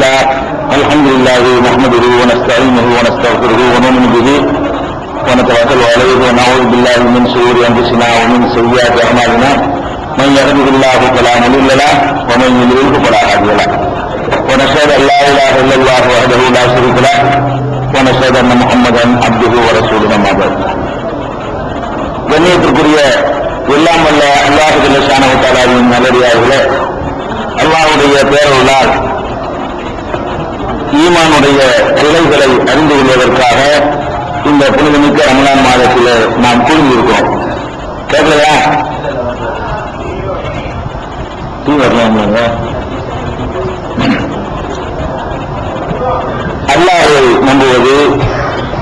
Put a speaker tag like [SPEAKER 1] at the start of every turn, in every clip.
[SPEAKER 1] لله الحمد لله نحمده ونستعينه ونستغفره ونؤمن به ونتوكل عليه ونعوذ بالله من شرور انفسنا ومن سيئات اعمالنا من يهده الله فلا مضل له ومن يضلل فلا هادي له ونشهد ان لا اله الا الله وحده لا شريك له ونشهد ان محمدا عبده ورسوله اما بعد. கண்ணியத்திற்குரிய எல்லாம் வல்ல அல்லாஹ் ஜல்லஷானஹு தஆலாவின் நல்லடியார்களே, அல்லாஹ்வுடைய பேரருளால் ஈமானுடைய கிளைகளை அறிந்து கொள்வதற்காக இந்த புனிதமிக்க ரமலான் மாதத்தில் நாம் கூடியிருக்கிறோம். கேட்கலையா? வரலாம். அல்லாஹ்வை நம்புவது,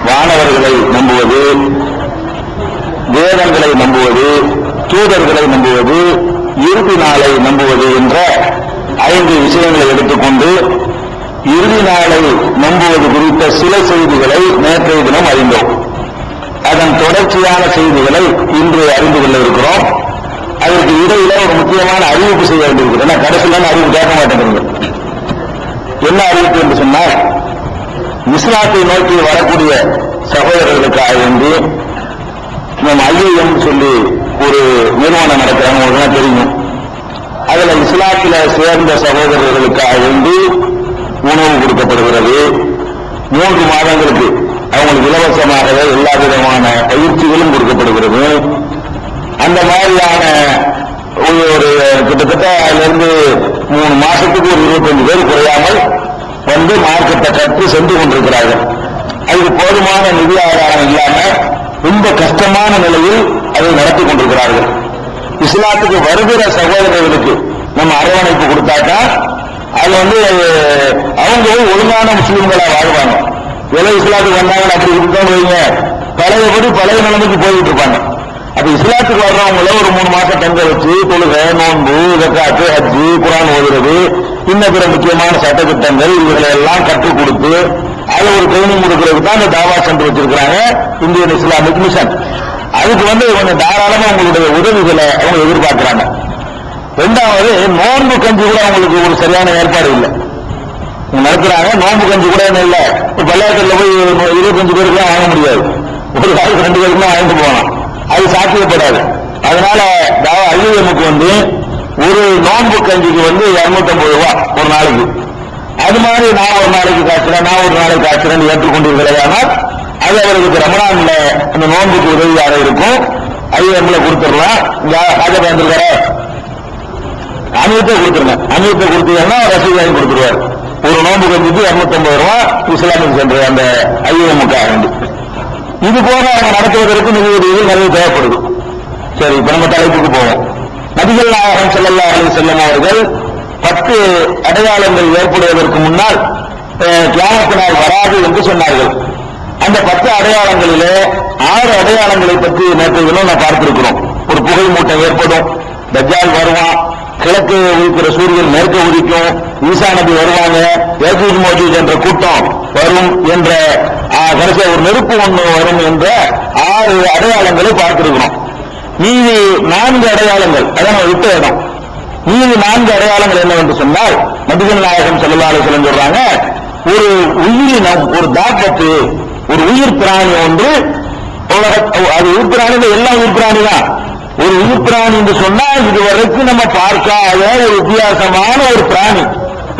[SPEAKER 1] வானவர்களை நம்புவது, வேதங்களை நம்புவது, தூதர்களை நம்புவது, இறுதி நாளை நம்புவது என்ற 5 விஷயங்களை எடுத்துக்கொண்டு இறுதி நாளை நம்புவது குறித்த சில செய்திகளை நேற்றைய தினம் அறிந்தோம். அதன் தொடர்ச்சியான செய்திகளை இன்று அறிந்து கொள்ள இருக்கிறோம். அதற்கு இடையில ஒரு முக்கியமான அறிவிப்பு செய்ய வேண்டியிருக்கிறது. ஏன்னா கடைசியில அறிவிப்பு கேட்க மாட்டேங்கிறீங்க. என்ன அறிவிப்பு என்று சொன்னால், இஸ்லாத்தை நோக்கி வரக்கூடிய சகோதரர்களுக்காக வேண்டி நம்ம ஐஏஎம் சொல்லி ஒரு நிறுவனம் நடக்கிறாங்க, உங்களுக்கு தெரியும். அதுல இஸ்லாத்தில சேர்ந்த சகோதரர்களுக்காக வேண்டி உணவு கொடுக்கப்படுகிறது. 3 மாதங்களுக்கு அவங்களுக்கு இலவசமாகவே எல்லா விதமான பயிற்சிகளும் கொடுக்கப்படுகிறது. அந்த மாதிரியான ஒரு கிட்டத்தட்ட அதிலிருந்து 3 மாசத்துக்கு ஒரு 25 பேர் குறையாமல் வந்து மார்க்கெட்டை கற்று சென்று கொண்டிருக்கிறார்கள். அதுக்கு போதுமான நிதி ஆதாரம் இல்லாம ரொம்ப கஷ்டமான நிலையில் அதை நடத்தி கொண்டிருக்கிறார்கள். இஸ்லாத்துக்கு வருகிற சகோதரர்களுக்கு நம்ம அரவணைப்பு கொடுத்தாக்கா அது அவங்க ஒழுங்கான முஸ்லீம்களா வாழ்வாங்க. எல்லாம் இஸ்லாத்துக்கு வந்தாங்கன்னு அப்படி இருக்கோன்னு வைங்க, பழையபடி பழைய நிலைமைக்கு போயிட்டு இருப்பாங்க. அப்ப இஸ்லாத்துக்கு வர்றவங்கள ஒரு 3 மாசம் தங்க வச்சு தொழுகை, நோன்பு, ஜக்காத்து, ஹஜ்ஜி, குர்ஆன் ஓதுறது, இன்ன பிற முக்கியமான சட்டத்திட்டங்கள் இவர்களை எல்லாம் கற்றுக் கொடுத்து அதை ஒரு ட்ரைனிங் கொடுக்கறதுக்கு தான் அந்த தாவா சென்டர் வச்சிருக்கிறாங்க, இந்தியன் இஸ்லாமிக் மிஷன். அதுக்கு கொஞ்சம் தாராளமா உங்களுடைய உதவிகளை அவங்க எதிர்பார்க்கிறாங்க. 2வது, நோன்பு கஞ்சி கூட அவங்களுக்கு ஒரு சரியான ஏற்பாடு இல்லை நடத்துறாங்க. நோன்பு கஞ்சி கூட என்ன இல்லை, பள்ளியாட்டில் போய் 25 பேருக்கு வாங்க முடியாது, ஒரு காலத்துக்கு 2 பேருக்கு தான் வாங்கிட்டு போகலாம், அது சாத்தியப்படாது. அதனால ஐஏஎம்க்கு ஒரு நோன்பு கஞ்சிக்கு 250 ரூபாய் ஒரு நாளைக்கு. அது மாதிரி நான் ஒரு நாளைக்கு காய்ச்சிறேன், நான் ஒரு நாளைக்கு காய்ச்சிறேன் ஏற்றுக்கொண்டிருக்கிறேன். அது அவர்களுக்கு ரமலான்ல அந்த நோன்புக்கு உதவியாக இருக்கும். ஐஏஎம்ல கொடுத்துடலாம். ஹாஜர் வந்திருக்கிற அமீர்த்தை கொடுத்துருங்க, அமீர்த்தை கொடுத்தீங்கன்னா ரசீது வாங்கி கொடுத்துருவார். ஒரு நோன்பு கஞ்சிக்கு 250 ரூபாய் இஸ்லாமிக் சென்டர் அந்த ஐஏஎம்முக்காக வேண்டி. இது போக அவங்க நடத்துவதற்கு நிதி உதவிகள் நிறைய தேவைப்படுது. சரி, இப்ப நம்ம தலைப்புக்கு போவோம். நபிகள் நாயகம் ஸல்லல்லாஹு அலைஹி வஸல்லம் அவர்கள் 10 அடையாளங்கள் ஏற்படுவதற்கு முன்னால் கியாமத் நாள் வராது என்று சொன்னார்கள். அந்த 10 அடையாளங்களிலே 6 அடையாளங்களை பற்றி நேற்று தினம் நான் பார்த்திருக்கிறோம். ஒரு புகை மூட்டம் ஏற்படும், தஜ்ஜால் வருவான், கிழக்கு உதிக்கிற சூரியன் மேற்கு உதிக்கும், ஈசா நபி வருவாங்க, யஜூஜ் மஜூஜ் என்ற கூட்டம் வரும் என்ற கடைசியா ஒரு நெருப்பு ஒன்று வரும் என்ற 6 அடையாளங்களை பார்த்திருக்கிறோம். மீதி 4 அடையாளங்கள் அதான் விட்ட இடம். மீதி 4 அடையாளங்கள் என்னவென்று சொன்னால், நபிகள் நாயகம் ஸல்லல்லாஹு அலைஹி வஸல்லம் சொல்றாங்க, ஒரு உயிரினம், ஒரு தாக்கத்து, ஒரு உயிர் பிராணி ஒன்று அது உயிர் பிராணி, எல்லா உயிர் பிராணி தான். ஒரு உயிர் பிராணி என்று சொன்னால் இதுவரைக்கும் நம்ம பார்க்காத ஒரு வித்தியாசமான ஒரு பிராணி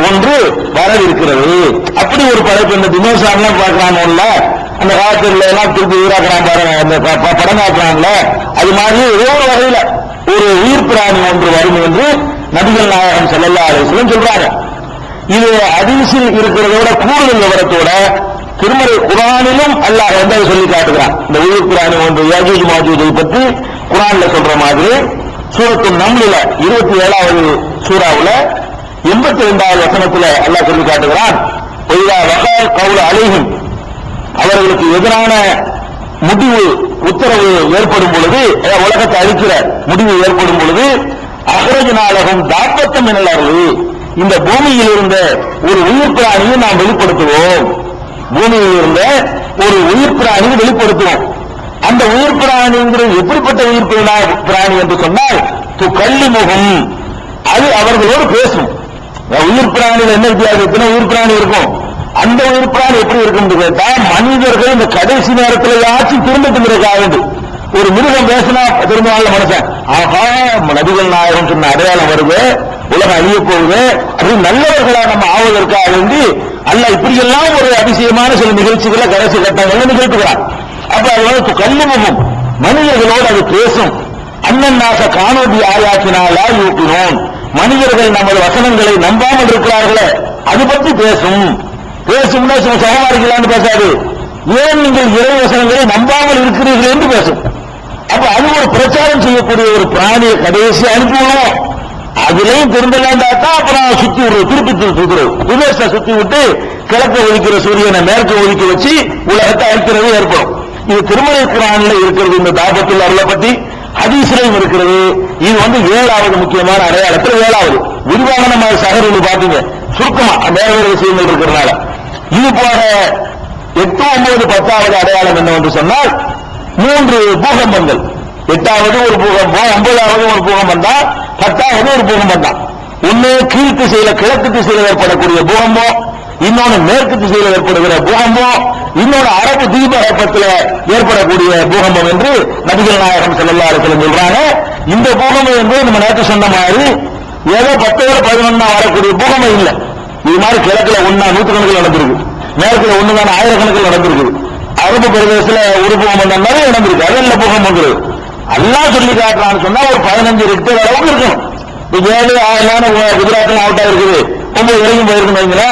[SPEAKER 1] ஒன்று வரவிருக்கிறது. அப்படி ஒரு படைப்பு. இந்த தினோசாரெல்லாம் பார்க்கறாங்கல்ல, அந்த காலத்துல எல்லாம் திருப்பி உயிராக்குறான் பாருங்க, அந்த படம் காட்டுறாங்கல்ல, அது மாதிரி ஏதோ ஒரு வகையில ஒரு உயிர் பிராணி ஒன்று வரும் என்று நபிகள் நாயகம் ஸல்லல்லாஹு அலைஹி வஸல்லம் சொல்றாங்க. இது ஹதீஸில் இருக்கிறதோட கூடுதல் விவரத்தோட திருமறை குர்ஆனிலும் அல்லாஹ் அதை சொல்லி காட்டுகிறான். இந்த உயிர் பிராணி ஒன்று யஜூஜ் மஜூஜை பற்றி குர்ஆன்ல சொல்ற மாதிரி சூரத்துன் நம்லில் 27வது சூராவுல 82வது வசனத்துல அல்லாஹ் சொல்லி காட்டுகிறான், ஒய்தா வகால் கவுல அலைஹிம், அவர்களுக்கு எதிரான முடிவு உத்தரவு ஏற்படும் பொழுது, உலகத்தை அழிக்கிற முடிவு ஏற்படும் பொழுது, அஹ்ரஜ்னாலஹும் தாப்பத்தம் மினல், இந்த பூமியில் இருந்த ஒரு உயிர் பிராணியை நாம் வெளிப்படுத்துவோம். பூமியில் இருந்த ஒரு உயிர் பிராணியை வெளிப்படுத்துவோம். அந்த உயிர் பிராணிங்கிறது எப்படிப்பட்ட உயிர் பிராணி என்று சொன்னால், துகல்லிமுஹும், அது அவர்களோடு பேசும். உயிர் பிராணியில் என்ன வித்தியாசம்? உயிர் பிராணி இருக்கும். அந்த உயிர் பிராணி எப்படி இருக்கும் கேட்டா, மனிதர்கள் இந்த கடைசி நேரத்தில் யாச்சும் திரும்பத்துங்கிறதுக்காக வேண்டி ஒரு மிருகம் பேசினா திரும்ப மனுஷன் ஆஹா நபிகள் நாயகம் சொன்ன அடையாளம் வருது, உலகம் அழிய போகுது, அது நல்லவர்களா நம்ம ஆவதற்காக வேண்டி அல்ல இப்படி எல்லாம் ஒரு அதிசயமான சில நிகழ்ச்சிகளை கடைசி கட்டங்கள் நிகழ்த்துகிறான். அப்ப அது வந்து கல்லுமுகம் மனிதர்களோடு அது பேசும். அண்ணன் நாச காணொலி ஆயாக்கினாலா யூப்பினோன், மனிதர்கள் நமது வசனங்களை நம்பாமல் இருக்கிறார்களே அது பற்றி பேசும். பேசும்னா சுகமா இருக்கலான்னு பேசாது, ஏன் நீங்கள் இறை வசனங்களை நம்பாமல் இருக்கிறீர்கள் என்று பேசும். அப்ப அது ஒரு பிரச்சாரம் செய்யக்கூடிய ஒரு பிராணியை கடைசி அனுப்புவோம். அதுலயும் திருந்தலாண்டாத்தா அப்புறம் சுத்தி விடுறது, திருப்பி ரிவர்ஸா சுத்தி விட்டு கிழக்க ஒதுக்கிற சூரியனை மேற்க ஒதுக்கி வச்சு உலகத்தை அழிக்கிறது ஏற்படும். இது திருமலை குர்ஆன்ல இருக்கிறது. இந்த தாபத்துல் அருளை பத்தி ஹதீஸ்லயும் இருக்கிறது. இது வந்து 7வது முக்கியமான அடையாளத்தில் 7வது. விரிவாக நம்ம சகரில் பாத்தீங்க, சுருக்கமா வேற விஷயங்கள் இருக்கிறதுனால. இது போக 8, 9, 10வது அடையாளம் என்னவென்று சொன்னால் 3 பூகம்பங்கள். 8வது ஒரு பூகம்பம், 9வது ஒரு பூகம்பம் தான், 10வது ஒரு பூகம்பம் தான். ஒன்னு கீழ் திசையில கிழக்கு திசையில ஏற்படக்கூடிய பூகம்பம், இன்னொன்னு மேற்கு திசையில் ஏற்படுகிற பூகம்பம், இன்னொரு அரபு தீபகற்பத்தில் ஏற்படக்கூடிய பூகம்பம் என்று நபிகள் நாயகம் ஸல்லல்லாஹு அலைஹி வஸல்லம் சொல்றாங்க. இந்த பூகம்பம் என்பது நம்ம நேற்று சொன்ன மாதிரி ஏதோ 10 11 வரக்கூடிய பூகம்பம் இல்லை. இது மாதிரி கிழக்குல 1 நூற்றுக்கணக்கில் நடந்திருக்கு, மேற்குல 1 தான் ஆயிரக்கணக்கில் நடந்திருக்கு. அரபு பிரதேசத்துல ஒரு பூகம்பம் நிறைய நடந்திருக்கு. அதெல்லாம் பூகம்பங்கிறது அல்லாஹ் சொல்லி காட்டுறான்னு சொன்னா ஒரு 15 ரிக்டர் அளவுக்கு இருக்கணும். 7, 6 குஜராத்ல அவுட்டா இருக்குது, 9 வரைக்கும் போயிருக்கீங்களா,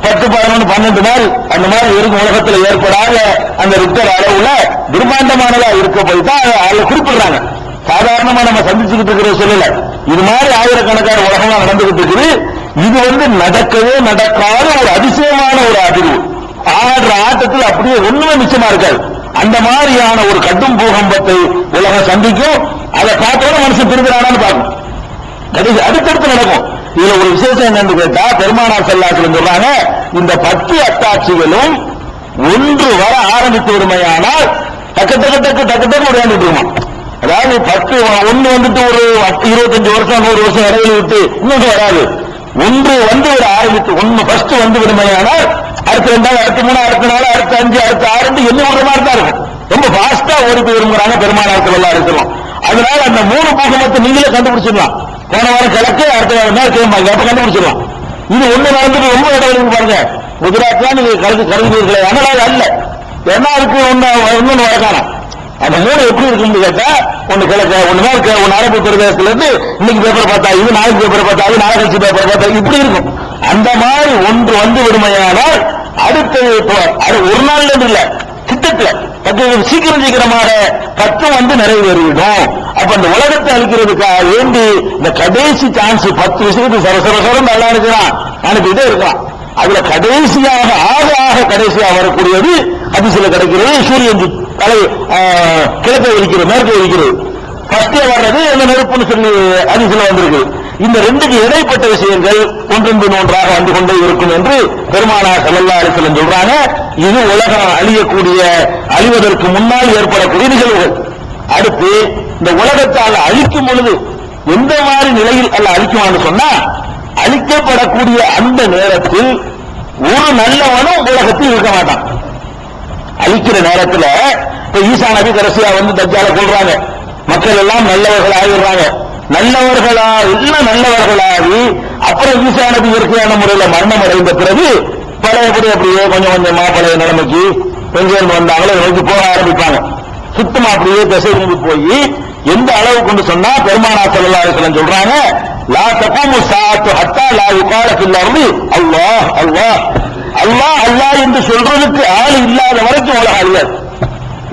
[SPEAKER 1] 10, 11, 12 நாள் அந்த மாதிரி இருக்கும். உலகத்தில் ஏற்படாத அந்த ரிக்டர் அளவுல பிரம்மாண்டமானதா இருக்க போய் தான் அதை குறிப்பிடுறாங்க. சாதாரணமா நம்ம சந்திச்சுக்கிட்டு இருக்கிற சொல்லல, இது மாதிரி ஆயிரக்கணக்கான உலகமா நடந்துகிட்டு இருக்குது. இது வந்து நடக்கவே நடக்காத ஒரு அதிசயமான ஒரு அதிர்வு. ஆடுற ஆட்டத்தில் அப்படியே ஒண்ணுமே மிச்சமா இருக்காது. அந்த மாதிரியான ஒரு கடும் பூகம்பத்தை உலகம் சந்திக்கும். அதை பார்த்தோட மனுஷன் திரும்புறானான்னு பார்க்கும். அடுத்தடுத்து நடக்கும். இதுல ஒரு விசேஷம் என்னன்னு கேட்டா, பெருமானார் ஸல்லல்லாஹு அலைஹி வஸல்லம் சொல்றாங்க, இந்த 10 அத்தாட்சிகளும் ஒன்று வர ஆரம்பித்து விடுமையானால் டக்கு டக்கு டக்கு டக்கு டக்கு விளையாண்டுட்டு இருக்குமா. அதாவது 10 ஒன்னு வந்துட்டு ஒரு 25 வருஷம் 100 வருஷம் இடைவெளி விட்டு இன்னொன்று வராது. ஒன்று வந்து ஒரு ஆரம்பித்து ஒன்னு ஃபர்ஸ்ட் வந்து விடுமையானால் அடுத்த 2, அடுத்த 3, அடுத்த 4, அடுத்த 5, அடுத்த 6 என்ன ஒரு மாதிரி தான் இருக்கும். ரொம்ப ஃபாஸ்டா ஓடி போய் விரும்புறாங்க பெருமானார் ஸல்லல்லாஹு அலைஹி வஸல்லம். அதனால அந்த 3 பூகம்பத்தை நீங்களே கண்டுபிடிச்சிடலாம். போன வாரம் கிழக்கு, அடுத்த வாரம் மேற்கு, அப்ப கண்டுபிடிச்சிடலாம். இது ஒண்ணு நடந்துட்டு ரொம்ப இடைவெளி பாருங்க. குஜராத்ல நீங்க கருதுவீர்களே, அதனால அல்ல, ஏன்னா அதுக்கு ஒன்னு வரக்கான அந்த 3 எப்படி இருக்குன்னு கேட்டா, ஒண்ணு கிழக்க, ஒண்ணு மேற்கு, ஒன்னு அரபு பிரதேசத்துல இருந்து இன்னைக்கு பேப்பர் பார்த்தா இது, நாளைக்கு பேப்பர் பார்த்தா அது, நாளை கழிச்சு பேப்பர் பார்த்தா இப்படி இருக்கும். அந்த மாதிரி ஒன்று வந்து விடுமையானால் அடுத்து ஒரு நாள்ல இருந்து இல்ல, திட்டத்துல சீக்கிரம் சீக்கிரமாக 10 வந்து நிறைவேறிடும். அப்ப அந்த உலகத்தை அழிக்கிறதுக்காக வேண்டி இந்த கடைசி சான்ஸ் 10 விஷயத்துக்கு சரசரசரம் நல்லா இருக்கிறான் அனுப்பிட்டே இருக்கான். அதுல கடைசியாக ஆக கடைசியாக வரக்கூடியது ஹதீஸ்ல கிடைக்கிறது, சூரியன் தலை கிழக்க ஒலிக்கிறது, மேற்க ஒலிக்கிறது. ஃபர்ஸ்டே வர்றது அந்த நெருப்புன்னு சொல்லி ஹதீஸ்ல வந்திருக்கு. இந்த 2க்கு இடைப்பட்ட விஷயங்கள் ஒன்றன் பின் ஒன்றாக வந்து கொண்டே இருக்கும் என்று பெருமானார் ஸல்லல்லாஹு அலைஹி வஸல்லம் சொல்றாங்க. இது உலகம் அழிவதற்கு முன்னால் ஏற்படக்கூடிய நிகழ்வுகள். அடுத்து இந்த உலகத்தால் அழிக்கும் பொழுது எந்த மாதிரி நிலையில் அல்ல அழிக்குமான்னு சொன்னா, அழிக்கப்படக்கூடிய அந்த நேரத்தில் ஒரு நல்லவனும் உலகத்தில் இருக்க மாட்டான். அழிக்கிற நேரத்தில் இப்ப ஈசா நபி கடைசியா வந்து தஜ்ஜாலை கொல்றாங்க, மக்கள் எல்லாம் நல்லவர்கள் ஆகிடுறாங்க. எல்லாம் நல்லவர்களாகி அப்புறம் ஈசா நபி இயற்கையான முறையில் மரணம் அடைந்த பிறகு பழையபடி அப்படியே கொஞ்சம் கொஞ்சமா பழைய நிலைமைக்கு எங்கேருந்து வந்தாங்களோ நோக்கி போக ஆரம்பிப்பாங்க. சுத்தமா அப்படியே திசை போய் எந்த அளவு கொண்டு சொன்னா, பெருமானார் ஸல்லல்லாஹு அலைஹி வஸல்லம் சொல்றாங்க, லா தகூமு ஸாஅத்து ஹத்தா லா யுகால ஃபில் அர்தி அல்லாஹ் அல்லாஹ் அல்லாஹ் அல்லாஹ் என்று சொல்றதுக்கு ஆள் இல்லாத வரைக்கும் உலகம் அழியாது.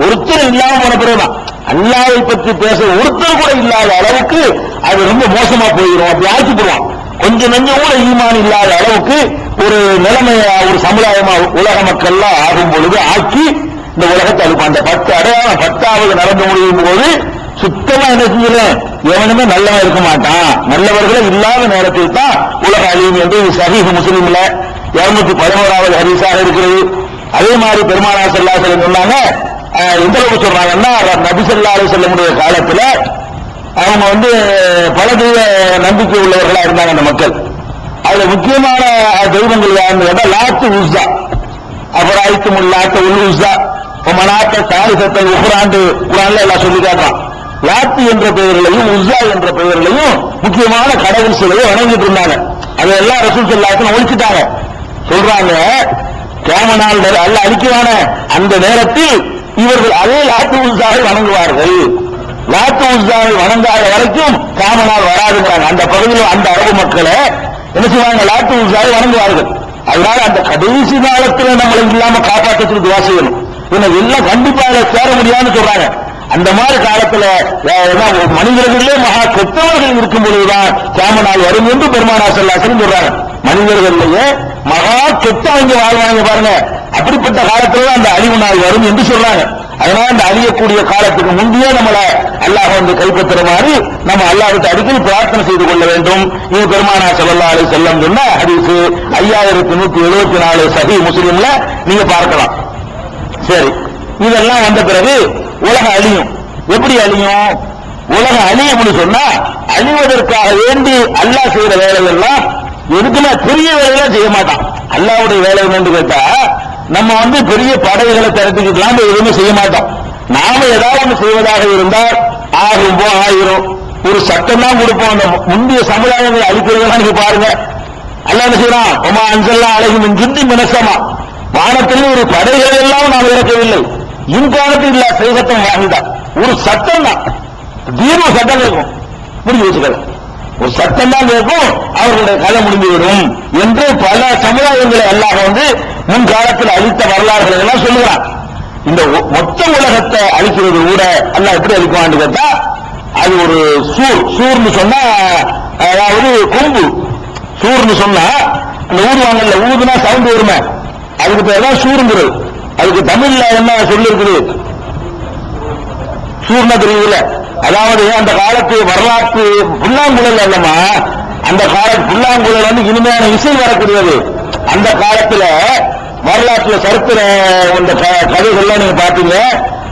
[SPEAKER 1] ஒருத்தர் இல்லாம போன பிறகுதான் அல்லாஹ்வை பற்றி பேச ஒருத்தர் கூட இல்லாத அளவுக்கு அது ரொம்ப மோசமா போயிடும். அப்படி ஆக்கி போடுவான். கொஞ்சம் நஞ்சம் கூட ஈமான் இல்லாத அளவுக்கு ஒரு நிலைமையா ஒரு சமுதாயமா உலக மக்கள்லாம் ஆகும் பொழுது ஆக்கி இந்த உலகத்தை அழிப்பான். அந்த 10 அடையாளம் 10வது நடந்து முடியும் போது சுத்தமா என்ன செஞ்சிடும், எவனுமே நல்லவன் இருக்க மாட்டான். நல்லவர்களும் இல்லாத நேரத்தில் தான் உலக அழியும் என்று சஹீஹ் முஸ்லிம்ல 211வது ஹதீஸாக இருக்கிறது. அதே மாதிரி பெருமானார் ஸல்லல்லாஹு அலைஹி வஸல்லம் சொன்னாங்க, எந்த அளவுக்கு சொல்றாங்கன்னா, நபி ஸல்லல்லாஹு அலைஹி வஸல்லமுடைய காலத்துல அவங்க வந்து பல தெய்வ நம்பிக்கை உள்ளவர்களா இருந்தாங்க அந்த மக்கள். அதுல முக்கியமான தெய்வங்கள் யாருன்னு லாத்து உஸ்ஸா, அபராய்த்தும் லாத்த உல் உஸ்ஸா மனாத்த சாலிசத்தை உஹ்ராண்டு குர்ஆன்ல எல்லாம் சொல்லி காட்டுறான். லாத்து என்ற பெயர்களையும் உஸ்ஸா என்ற பெயர்களையும் முக்கியமான கடவுள் சிலையை வணங்கிட்டு இருந்தாங்க. அதெல்லாம் ரசூல் ஸல்லல்லாஹு அலைஹி வஸல்லம் ஒழிச்சிட்டாங்க. சொல்றாங்க கியாமத் நாள் அல்லாஹ் அழிக்கிறான அந்த நேரத்தில் இவர்கள் அதே லாத்து உஸ்ஸாவை வணங்குவார்கள். லாத்து உஸ்ஸாவை வணங்காத வரைக்கும் கியாமத் நாள் வராதுங்கிறாங்க. அந்த பகுதியில் அந்த அரபு மக்களை என்ன செய்வாங்க, லாத்து உஸ்ஸாவை வணங்குவார்கள். அதனால அந்த கடைசி காலத்தில் நம்மளை இல்லாம காப்பாற்றுறதுக்கு துவா செய்யணும். எல்லாம் கண்டிப்பா சேர முடியாதுன்னு சொல்றாங்க. அந்த மாதிரி காலத்துல மனிதர்களே மகா கெட்டவர்கள் இருக்கும் பொழுதுதான் கியாமத் நாள் வரும் என்று பெருமானார் ஸல்லல்லாஹு அலைஹி வஸல்லம் சொல்றாங்க. மனிதர்களே மகா கெட்டவங்க வாழ்வாங்க பாருங்க, அப்படிப்பட்ட காலத்துல அந்த அழிவு நாள் வரும் என்று சொல்றாங்க. அதனால அந்த அழியக்கூடிய காலத்துக்கு முந்தையே நம்மளை அல்லாஹ் வந்து கைப்பற்றுற மாதிரி நம்ம அல்லாஹ்விட்டு அடிக்கடி பிரார்த்தனை செய்து கொள்ள வேண்டும். இது பெருமானார் ஸல்லல்லாஹு அலைஹி வஸல்லம் சொன்ன ஹதீஸ் 5174 சஹீஹ் முஸ்லிம்ல நீங்க பார்க்கலாம். சரி, இதெல்லாம் வந்த பிறகு உலகம் அழியும். எப்படி அழியும்? உலகம் அழியும்னு சொன்னா அழிவதற்காக வேண்டி அல்லாஹ் செய்யற வேலைகள்லாம் எதுக்குன்னா பெரிய வேலையெல்லாம் செய்ய மாட்டான். அல்லாஹ்வுடைய வேலை என்னன்னு கேட்டா நம்ம வந்து பெரிய படைகளை திரட்டிக்கலாம் எதுவுமே செய்ய மாட்டோம். நாம ஏதாவது ஒன்று செய்வதாக இருந்தால் ஆகும் ஆயிரும் ஒரு சட்டம் தான் கொடுப்போம். அந்த முந்தைய சமுதாயங்களை அழிக்கிறதெல்லாம் நீங்க பாருங்க. அல்லாஹ் என்ன செய்யறான், ஒமா அன்சல்லா அலைஹிம் ஜுந்தி மினஸ்ஸமா, வானத்தில் ஒரு படைகள் எல்லாம் நாம் இறக்கவில்லை. இன்காலத்தில் இல்ல செய்கத்தம் வாங்கிட்டா ஒரு சட்டம் தான், தீர்வு சட்டம் கேட்கும், முடிஞ்சு வச்சுக்கல ஒரு சட்டம் தான் கேட்கும், அவர்களுடைய கதை முடிந்துவிடும் என்று பல சமுதாயங்களை அல்லாஹ் வந்து முன்காலத்தில் அழித்த வரலாறுகளை எல்லாம் சொல்லுகிறான். இந்த மொத்த உலகத்தை அழிக்கிறது கூட அல்லாஹ் எப்படி அழிக்குவான்னு கேட்டா அது ஒரு சூர்னு சொன்னா, அதாவது கொம்பு சூர்னு சொன்னா அந்த ஊதுவாங்கல்ல, ஊதுனா சவுண்ட் வருமே, அதுக்கு பேர் தான் சூருங்கிறது. அதுக்கு தமிழ்ல என்ன சொல்லி இருக்குது, சூர்ண தெரியுதுல. அதாவது அந்த காலத்து வரலாற்று புல்லாங்குழல் அல்லமா, அந்த காலத்து புல்லாங்குழல் வந்து இனிமையான இசை வரக்கூடியது. அந்த காலத்துல வரலாற்றுல சரித்திர இந்த கதைகள்லாம் நீங்க பாத்தீங்க,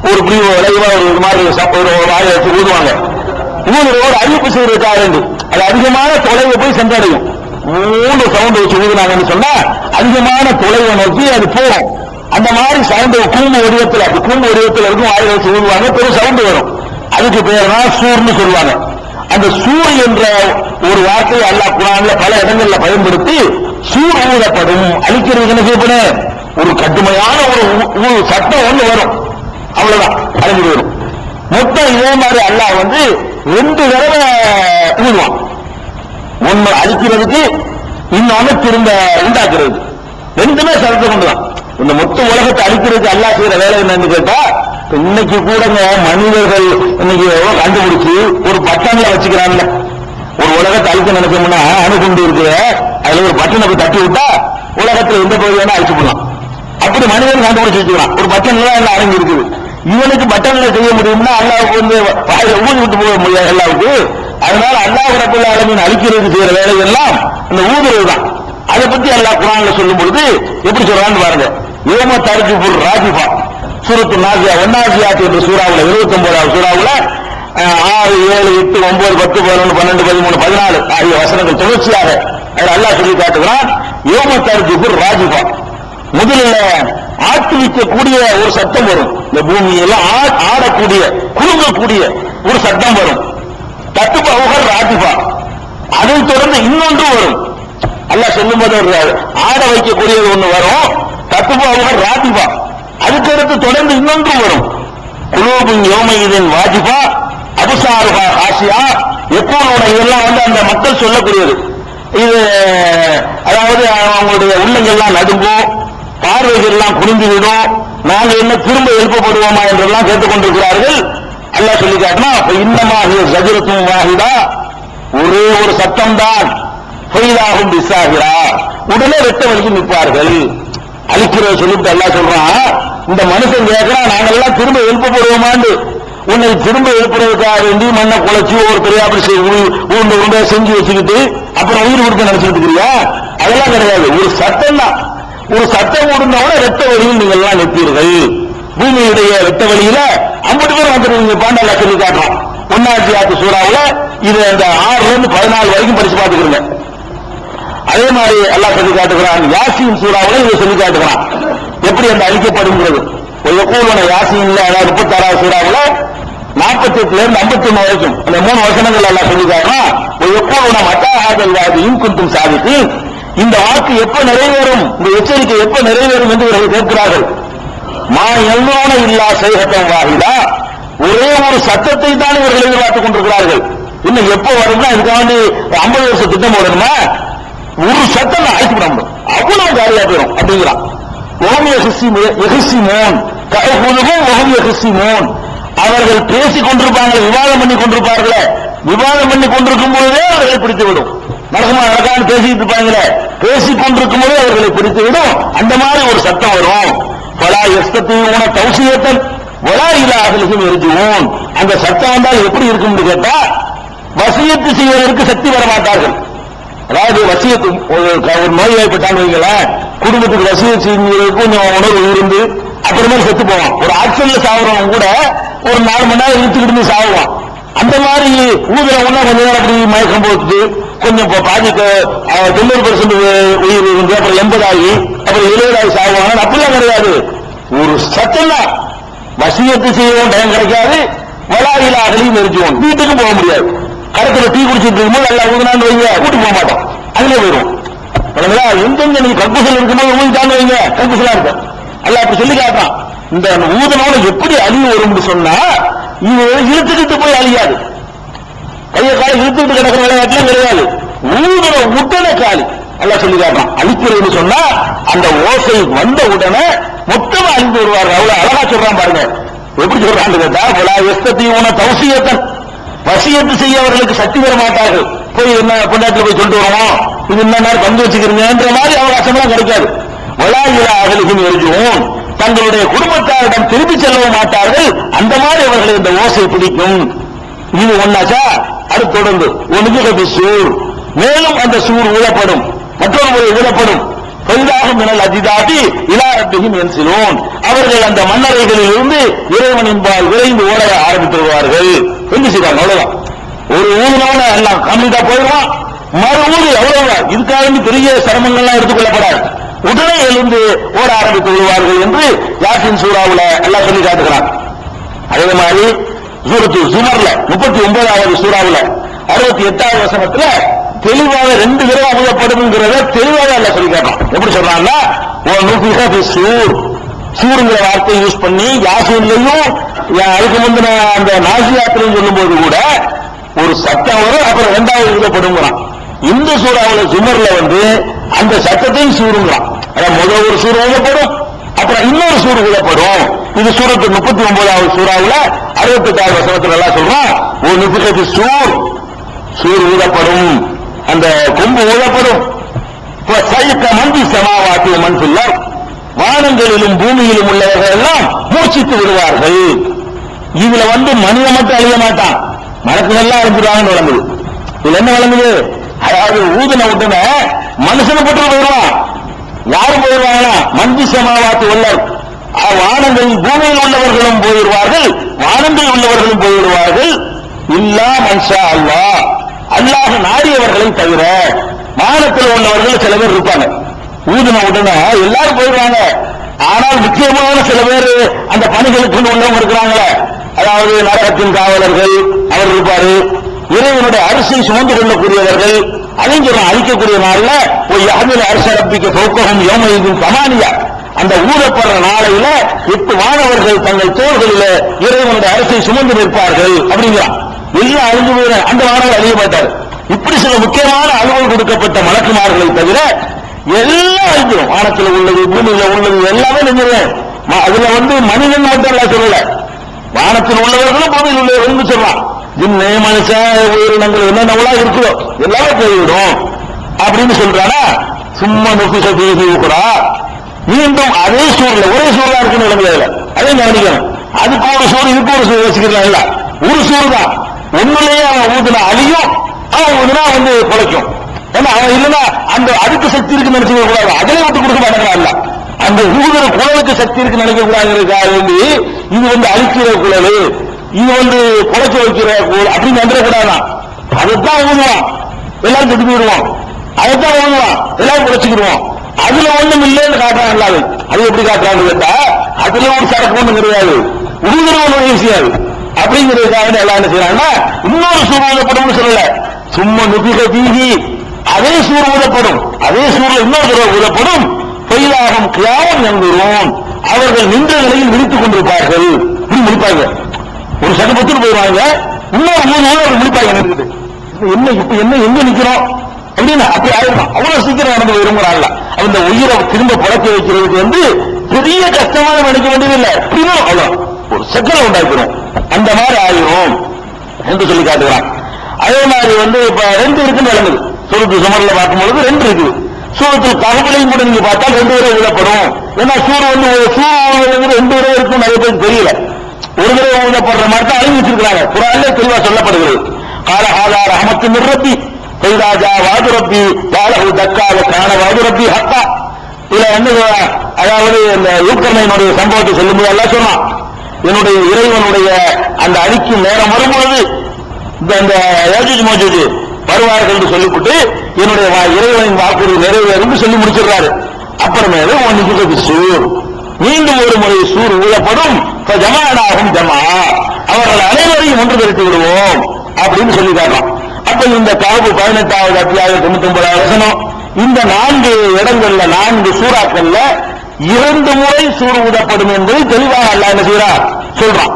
[SPEAKER 1] ஒரு இப்படி விளைவா ஒரு மாதிரி ஒரு வாயை வச்சு ஊதுவாங்க. ஊதுறோடு அறிவிப்பு செய்வதற்காக வேண்டி அது அதிகமான தொலைவை போய் சென்றடையும். 3 சவுண்ட் வச்சு ஊதுனாங்கன்னு சொன்னா அதிகமான தொலைவை நோக்கி அது போகும். அந்த மாதிரி சவுண்ட் கூம்பு வடிவத்தில் இருக்கும், வாயை வச்சு ஊதுவாங்க, பெரும் சவுண்ட் வரும். அதுக்கு பேர் தான் சூர்னு சொல்லுவாங்க. அந்த சூர் என்ற ஒரு வார்த்தையை அல்லாஹ் குர்ஆன்ல பல இடங்கள்ல பயன்படுத்தி சூர் ஊதப்படும், அழிக்கிறதுக்கு என்ன செய்யப்படும், ஒரு கடுமையான ஒரு சட்டம் ஒண்ணு வரும், அவ்வளவுதான் அழிஞ்சு வரும். மொத்தம் இதே மாதிரி அல்லாஹ் வந்து 2 தடவை ஊதுவான். ஒண்ணு அழிக்கிறதுக்கு, இன்னொன்னு திரும்ப உண்டாக்குறது. 2மே சரத்தை கொண்டுதான். இந்த மொத்த உலகத்தை அழிக்கிறதுக்கு அல்லாஹ் செய்யற வேலை என்னன்னு கேட்டா, இன்னைக்கு கூடங்க மனிதர்கள் இன்னைக்கு கண்டுபிடிச்சு ஒரு பட்டன்ல வச்சுக்கிறான்ல, ஒரு உலகத்தை அழிக்க நினைச்சோம்னா அணுகுண்டு இருக்கு, அதுல ஒரு பட்டனை போய் தட்டி விட்டா உலகத்துல எந்த பகுதி வேணா அழிச்சு போடலாம். அப்படி மனிதன் கண்டுபிடிச்சு வச்சுக்கலாம். ஒரு பட்டன்ல தான் எல்லாம் அடங்கி இருக்குது. இவனுக்கு பட்டன்ல செய்ய முடியும்னா அல்லாவுக்கு வந்து வாயில ஊதி விட்டு போக முடியாது அல்லாவுக்கு. அதனால அல்லாஹ் ரப்பல் ஆலமீன் அழிக்கிறதுக்கு செய்யற வேலை எல்லாம் அந்த ஊதுறது தான். அதை பத்தி அல்லாஹ் குர்ஆன்ல சொல்லும் பொழுது எப்படி சொல்றான்னு பாருங்க. யௌம தர்ஜுஃபுர் ராஜிஃபா, சூரத்து நாஸியா வன்னாஸியாத் என்ற சூறாவுல 79வது சூறாவுல 6, 7, 8, 9, 10, 11, 12, 13, 14 ஆகிய வசனங்கள் தொடர்ச்சியாக அல்லாஹ் சொல்லி காட்டுகிறான். யௌம தர்ஜுஃபுர் ராஜிஃபா, முதல்ல ஆட்டுவிக்கக்கூடிய ஒரு சத்தம் வரும். இந்த பூமியெல்லாம் ஆடக்கூடிய குலுங்கக்கூடிய ஒரு சத்தம் வரும். தத்துபவுகர் ராஜிஃபா, அதை தொடர்ந்து இன்னொன்று வரும். அல்லாஹ் சொல்லும் போது ஆட வைக்கக்கூடியது ஒண்ணு வரும். தத்துபவுகர் ராஜிஃபா, அதுக்கடுத்து தொடர்ந்து இன்னொன்று வரும். குலூபின் யௌமையிதின் வாஜிஃபா அபுசாருஹா ஆசியா, எப்போனோட இதெல்லாம் வந்து அந்த மக்கள் சொல்லக்கூடியது. இது அதாவது அவங்களுடைய உள்ளங்கள்லாம் நடுங்கும், பார்வைகள்லாம் குனிந்துவிடும், நாங்க என்ன திரும்ப எழுப்பப்படுவோமா என்றெல்லாம் கேட்டுக்கொண்டிருக்கிறார்கள். அல்லாஹ் சொல்லி காட்டினா இன்னமா ஜஜரத்தும் வாஹிதா, ஒரே ஒரு சத்தம் தான், ஃபைதாஹும் பிஸ்ஸாஹிரா, உடனே வெட்ட வலிக்கு நிற்பார்கள். அழிக்கிறத சொல்லிட்டு அல்லாஹ் சொல்றான், இந்த மனுஷன் கேட்கிறான் நாங்கெல்லாம் திரும்ப எழுப்பப்படுவோமான்னு. உன்னை திரும்ப எழுப்புறதுக்காக வேண்டி மண்ணை குலைச்சி ஒரு பெரிய அப்படி உருண்டை செஞ்சு வச்சுக்கிட்டு அப்புறம் உயிர் கொடுக்க நினைச்சுட்டு இருக்கிறியா? அதெல்லாம் கிடையாது. ஒரு சட்டம் தான். ஒரு சட்டம் கொடுத்தோட வெட்ட வழியில் நீங்கள் எல்லாம் நிற்பீர்கள். பூமியுடைய வெட்ட வழியில 50 பேர் வந்துருவீங்க. பாண்டல்லா சொல்லி காட்டுறோம். வன்னாஸியாத் சூறாவுல இது அந்த 6 ல இருந்து 14 வரைக்கும் படிச்சு பார்த்துக்கிறீங்க. அதே மாதிரி அல்லாஹ் சொல்லி காட்டுகிறான், யாசீன் சூறாவுல இதை சொல்லி காட்டுகிறான் எப்படி அந்த அழிக்கப்படுங்கிறது. யாசீன்ல அதாவது 36வது சூறாவுல 48ல இருந்து 51 வரைக்கும் அந்த 3 வசனங்கள் எல்லாம் சொல்லி காட்டுறான். மத்தாஹாதல்வாதியும் குந்தும் சாதித்து இந்த வாக்கு எப்ப நிறைவேறும், இந்த எச்சரிக்கை எப்ப நிறைவேறும் என்று இவர்கள் கேட்கிறார்கள். மா எல்லோன இல்லா செய்கத்தம் வாகிதா, ஒரே ஒரு சத்தத்தை தான் இவர்கள் எதிர்பார்த்துக் கொண்டிருக்கிறார்கள். இன்னும் எப்ப வரும்னா இதுக்காண்டி 50 வருஷம் திட்டம் போடணுமா, ஒரு சத்தம் ஆய்ச்சி விட முடியும், அவ்வளவு காரியா போயிடும் அப்படிங்கிறான். அவர்கள் பேசிக் கொண்டிருப்பாங்க, விவாதம் பண்ணி கொண்டிருப்பார்களே, விவாதம் பண்ணி கொண்டிருக்கும் போதே அவர்களை பிடித்து விடும். நடக்குமா நடக்கான்னு பேசிட்டு இருப்பாங்களே, பேசிக் கொண்டிருக்கும் போதே அவர்களை பிடித்து விடும். அந்த மாதிரி ஒரு சத்தம் வரும். பலா எஸ்தூன தௌசியத்தன் வலா இலாஹிலும் எரிஜுவோன். அந்த சத்தம் வந்தால் எப்படி இருக்கும் கேட்டா, வசியத்து செய்வதற்கு சக்தி வர மாட்டார்கள். அதாவது வசியத்து ஒரு நோய்வாய்ப்பட்டான்னு வைங்களேன், குடும்பத்துக்கு வசியத்து செய்வதற்கு கொஞ்சம் உணர்வு இருந்து அப்புறமே செத்து போவான். ஒரு ஆக்சிடென்ட்ல சாகுறவன் கூட ஒரு 4 மணி நேரம் இழுத்துக்கிட்டு சாகுவான். அந்த மாதிரி ஊதுற ஒண்ணா கொஞ்ச நேரம் அப்படி மயக்கம் போட்டு கொஞ்சம் பாதிக்க 90% உயிர் இருந்து அப்புறம் 80 ஆகி அப்புறம் 70 ஆகி சாகுவாங்க. அப்படிலாம் கிடையாது. ஒரு சத்தம் தான். வசியத்து செய்வோம் டைம் கிடைக்காது, வலாயிலாகலையும் நெருஞ்சுவோம். வீட்டுக்கும் போக முடியாது. கடத்துல டீ குடிச்சிட்டு இருக்கும்போது நல்லா ஊதுனான்னு வைங்க, கூட்டு போக மாட்டோம், அதுல போயிடும். எங்கெங்க நீங்க கக்குசல் இருக்கும்போது ஊதிட்டான்னு வைங்க, கக்குசலா இருக்கும். அல்ல அப்படி சொல்லி காட்டான். இந்த ஊதனோட எப்படி அழிவு வரும்னு சொன்னா, இது இழுத்துக்கிட்டு போய் அழியாது. கைய காலை இழுத்துக்கிட்டு கிடக்கிற விளையாட்டுலாம் கிடையாது. ஊதுன உடனே காலி. அல்ல சொல்லி காட்டான். அழிக்கிறதுன்னு சொன்னா அந்த ஓசை வந்த உடனே மொத்தமா அழிந்து வருவார்கள். அவ்வளவு அழகா சொல்றான் பாருங்க. எப்படி சொல்றான்னு கேட்டா, எஸ்தூன தௌசியத்தன், வசியத்து செய்ய அவர்களுக்கு சக்தி பெற மாட்டார்கள். போய் என்ன பொண்டாட்டில போய் சொல்லிட்டு வரணும், இது என்ன நேரம் பங்கு வச்சுக்கிறீங்கன்ற மாதிரி அவகாசம்லாம் கிடைக்காது. வலாயிலாகலிகும் எரிஜுவோன், தங்களுடைய குடும்பத்தாரிடம் திரும்பி செல்லவும் மாட்டார்கள். அந்த மாதிரி அவர்களை இந்த ஓசை பிடிக்கும். இது ஒன்னாச்சா. அடுத்து தொடர்ந்து ஒன்று சூர், மேலும் அந்த சூர் ஊழப்படும், மற்றொரு முறை ஊழப்படும். பெரிதாக மினல் அதிதாதி இலாரத்தையும் என்சிலோன், அவர்கள் அந்த மன்னரைகளில் இருந்து இறைவனின்பால் விரைந்து ஓட ஆரம்பித்து வருவார்கள் என்று செய்வாங்க. அவ்வளவுதான். ஒரு ஊரினோட எல்லாம் கம்ப்ளீட்டா போயிடுவான். மறு ஊரு அவ்வளவுதான். இதுக்காக பெரிய சிரமங்கள்லாம் எடுத்துக்கொள்ளப்படாது. உடனே எழுந்து ஓட ஆரம்பித்து விடுவார்கள் என்று யாசின் சூறாவுல எல்லாம் சொல்லி காட்டுகிறான். அதே மாதிரி சூரத்து ஜுமர்ல 39வது சூறாவுல 68வது வசனத்துல தெளிவாக 2 தடவை அமுதப்படுங்கிறத தெளிவாக எல்லாம் சொல்லி காட்டுறான். எப்படி சொல்றாங்கன்னா, சூருங்கிற வார்த்தையை யூஸ் பண்ணி யாசின்லையும் அதுக்கு முந்தின அந்த நாசியாத்திரையும் சொல்லும் போது கூட ஒரு சத்தம் வரும், அப்புறம் 2வது எழுதப்படுங்கிறான். இந்த சூறாவுல ஜுமர்ல அந்த சத்தத்தையும் சூருங்கிறான். முதல் ஒரு சூறு ஊழப்படும், அப்புறம் இன்னொரு சூறு ஊழப்படும். இது சூரத்து 39வது சூறாவுல 68வது வசனத்துல எல்லாம் சொல்றான். ஒரு நிபுணத்து சூர் ஊழப்படும், அந்த கொம்பு ஊழப்படும். மந்தி சமாவாத்தி மண் சொல்ல, வானங்களிலும் பூமியிலும் உள்ளவர்கள் எல்லாம் மூச்சித்து விடுவார்கள். இதுல மனிதன் மட்டும் அழிய மாட்டான், மனசுகள்லாம் அழிஞ்சிருவாங்கன்னு விளங்குது. இதுல என்ன விளங்குது? அதாவது ஊதின உடனே மனுஷனை பற்றி போயிடுவான். யாரும் போயிடுவாங்கன்னா மந்தி சமாவாத்து உள்ளர், வானங்களில் பூமியில் உள்ளவர்களும் போயிடுவார்கள், வானங்களில் உள்ளவர்களும் போயிடுவார்கள். இல்லா மன்ஷா அல்லாஹ், அல்லாஹ் நாடியவர்களை தவிர. வானத்தில் உள்ளவர்கள் சில பேர் இருப்பாங்க. ஊதின உடனே எல்லாரும் போயிடுவாங்க. ஆனால் முக்கியமான சில பேர் அந்த பணிகளுக்கு உள்ளவங்க இருக்கிறாங்களே, அதாவது நரகத்தின் காவலர்கள் அவர் இருப்பாரு, இறைவனுடைய அரிசை சுமந்து கொள்ளக்கூடியவர்கள், அறிஞர்கள் அழிக்கக்கூடிய நாள்ல ஒரு யாமில அரசு அரப்பிக்க போக்கவும் யோமையும் சமானியா, அந்த ஊழப்படுற நாளையில 8 வானவர்கள் தங்கள் தோள்களில இறைவனுடைய அரசை சுமந்து நிற்பார்கள் அப்படிங்கிறான். எல்லாம் அழிஞ்சு போயிட அந்த வானவர் அழிய மாட்டார். இப்படி சில முக்கியமான அலுவல் கொடுக்கப்பட்ட மலக்குமார்களை தவிர எல்லாம் அழிஞ்சிடும். வானத்தில் உள்ளது, பூமியில உள்ளது எல்லாமே நினைக்கிறேன். அதுல மனிதன் மட்டும் எல்லாம் சொல்லல, வானத்தில் உள்ளவர்களும் பூமியில் உள்ளவர்கள் சொல்றான். ஜின்னு மனுஷன் உயிரினங்கள் என்னென்ன இருக்குதோ எல்லாமே போய்விடும் அப்படின்னு சொல்றானா. சும்மா நுபிச தீசி கூட மீண்டும் அதே சூழ்நிலை ஒரே சூழலா இருக்குன்னு விளங்குறதுல அதே கவனிக்கணும். அதுக்கு ஒரு சூடு இதுக்கு ஒரு சூடு வச்சுக்கிறா, ஒரு சூடு தான். உண்மையிலேயே அவன் ஊதுனா அழியும், அவன் ஊதுனா குலைக்கும். ஏன்னா அவன் இல்லைன்னா அந்த அதுக்கு சக்தி இருக்குன்னு நினைச்சுக்க கூடாது, அதிலே விட்டு கொடுக்க மாட்டேங்கிறான். அந்த ஊதுற குழலுக்கு சக்தி இருக்குன்னு நினைக்க கூடாதுக்காக வேண்டி இது அழிக்கிற குழல், இது குலைக்க வைக்கிற அப்படின்னு வந்துடக்கூடாதான். அதைத்தான் ஊதுவான், எல்லாரும் செத்து போயிடுவான். அதைத்தான் ஓடுவான், எல்லாரும் குறைச்சிக்கிடுவோம். அதுல ஒண்ணும் இல்லைன்னு காட்டுறாங்க. அது எப்படி காட்டுறான்னு கேட்டா, அதுல ஒரு சரக்கு ஒண்ணும் கிடையாது, உடுகிற ஒண்ணு ஈஸியாது அப்படிங்கிறதுக்காக எல்லாம் என்ன செய்யறாங்கன்னா இன்னொரு சூர் ஊதப்படும் சொல்லல, சும்மா நுபிக தீகி அதே சூர் ஊதப்படும், அதே சூர்ல இன்னொரு தடவை ஊதப்படும். பொய்யாகும் கியாமம் என்கிறோம், அவர்கள் நின்ற நிலையில் விழித்துக் கொண்டிருப்பார்கள். இப்படி முடிப்பாங்க, ஒரு சட்டப்பட்டு போயிடுவாங்க, இன்னொரு ஊர் முடிப்பாங்க. என்ன இப்ப என்ன எங்க நிக்கிறோம் அப்படின்னு அப்படி ஆயிடும். அவ்வளவு சீக்கிரம் நடந்து விரும்புறாங்க. அந்த உயிரை திரும்ப புழக்க வைக்கிறதுக்கு பெரிய கஷ்டமான நினைக்க வேண்டியதில்லை, அவ்வளவு ஒரு செக்கலை உண்டாக்கிறோம், அந்த மாதிரி ஆயிரும் என்று சொல்லி காட்டுகிறான். அதே மாதிரி இப்ப ரெண்டு இருக்குன்னு விளங்குது. சூரத்து சுமர்ல பார்க்கும்பொழுது ரெண்டு இருக்குது. சூரத்தில் கஹஃப்லையும் கூட நீங்க பார்த்தால் ரெண்டு தடவை ஊதப்படும். ஏன்னா சூர் ரெண்டு தடவை இருக்கும், நிறைய பேருக்கு தெரியல. ஒரு தடவை ஊதப்படுற மாதிரி தான் அழிவு வச்சிருக்கிறாங்க. குர்ஆன்ல தெளிவா சொல்லப்படுகிறது. கால ஹாதா ரஹமத்து மிர் ரப்பி ஃபைதா ஜா வாது ரப்பி காலஹு தக்கா வ கான வாது ரப்பி ஹக்கா. இதுல அதாவது இந்த யூக்கர்னைனுடைய சம்பவத்தை சொல்லும்போது எல்லாம் சொன்னான், என்னுடைய இறைவனுடைய அந்த அழிக்கும் நேரம் வரும்பொழுது இந்த யாஜூஜ் மாஜூஜ் வருவார்கள் என்று சொல்லிவிட்டு என்னுடைய இறைவனின் வாக்குறுதி நிறைவேறும் சொல்லி முடிச்சிடுறாரு. அப்புறமேல ஒன்னுக்கு சூர் மீண்டும் ஒரு முறை சூர் ஊழப்படும், ஜமானாகும் ஜமா, அவர்கள் அனைவரையும் ஒன்று திரட்டி விடுவோம் அப்படின்னு சொல்லி காட்டலாம். அப்ப இந்த கஹஃப் 18வது அத்தியாயம் 99வது வசனம், இந்த 4 இடங்கள்ல 4 சூறாக்கள்ல 2 முறை சூர் ஊதப்படும் என்பதை தெளிவாக அல்லாஹ் என்ன செய்றார் சொல்றான்.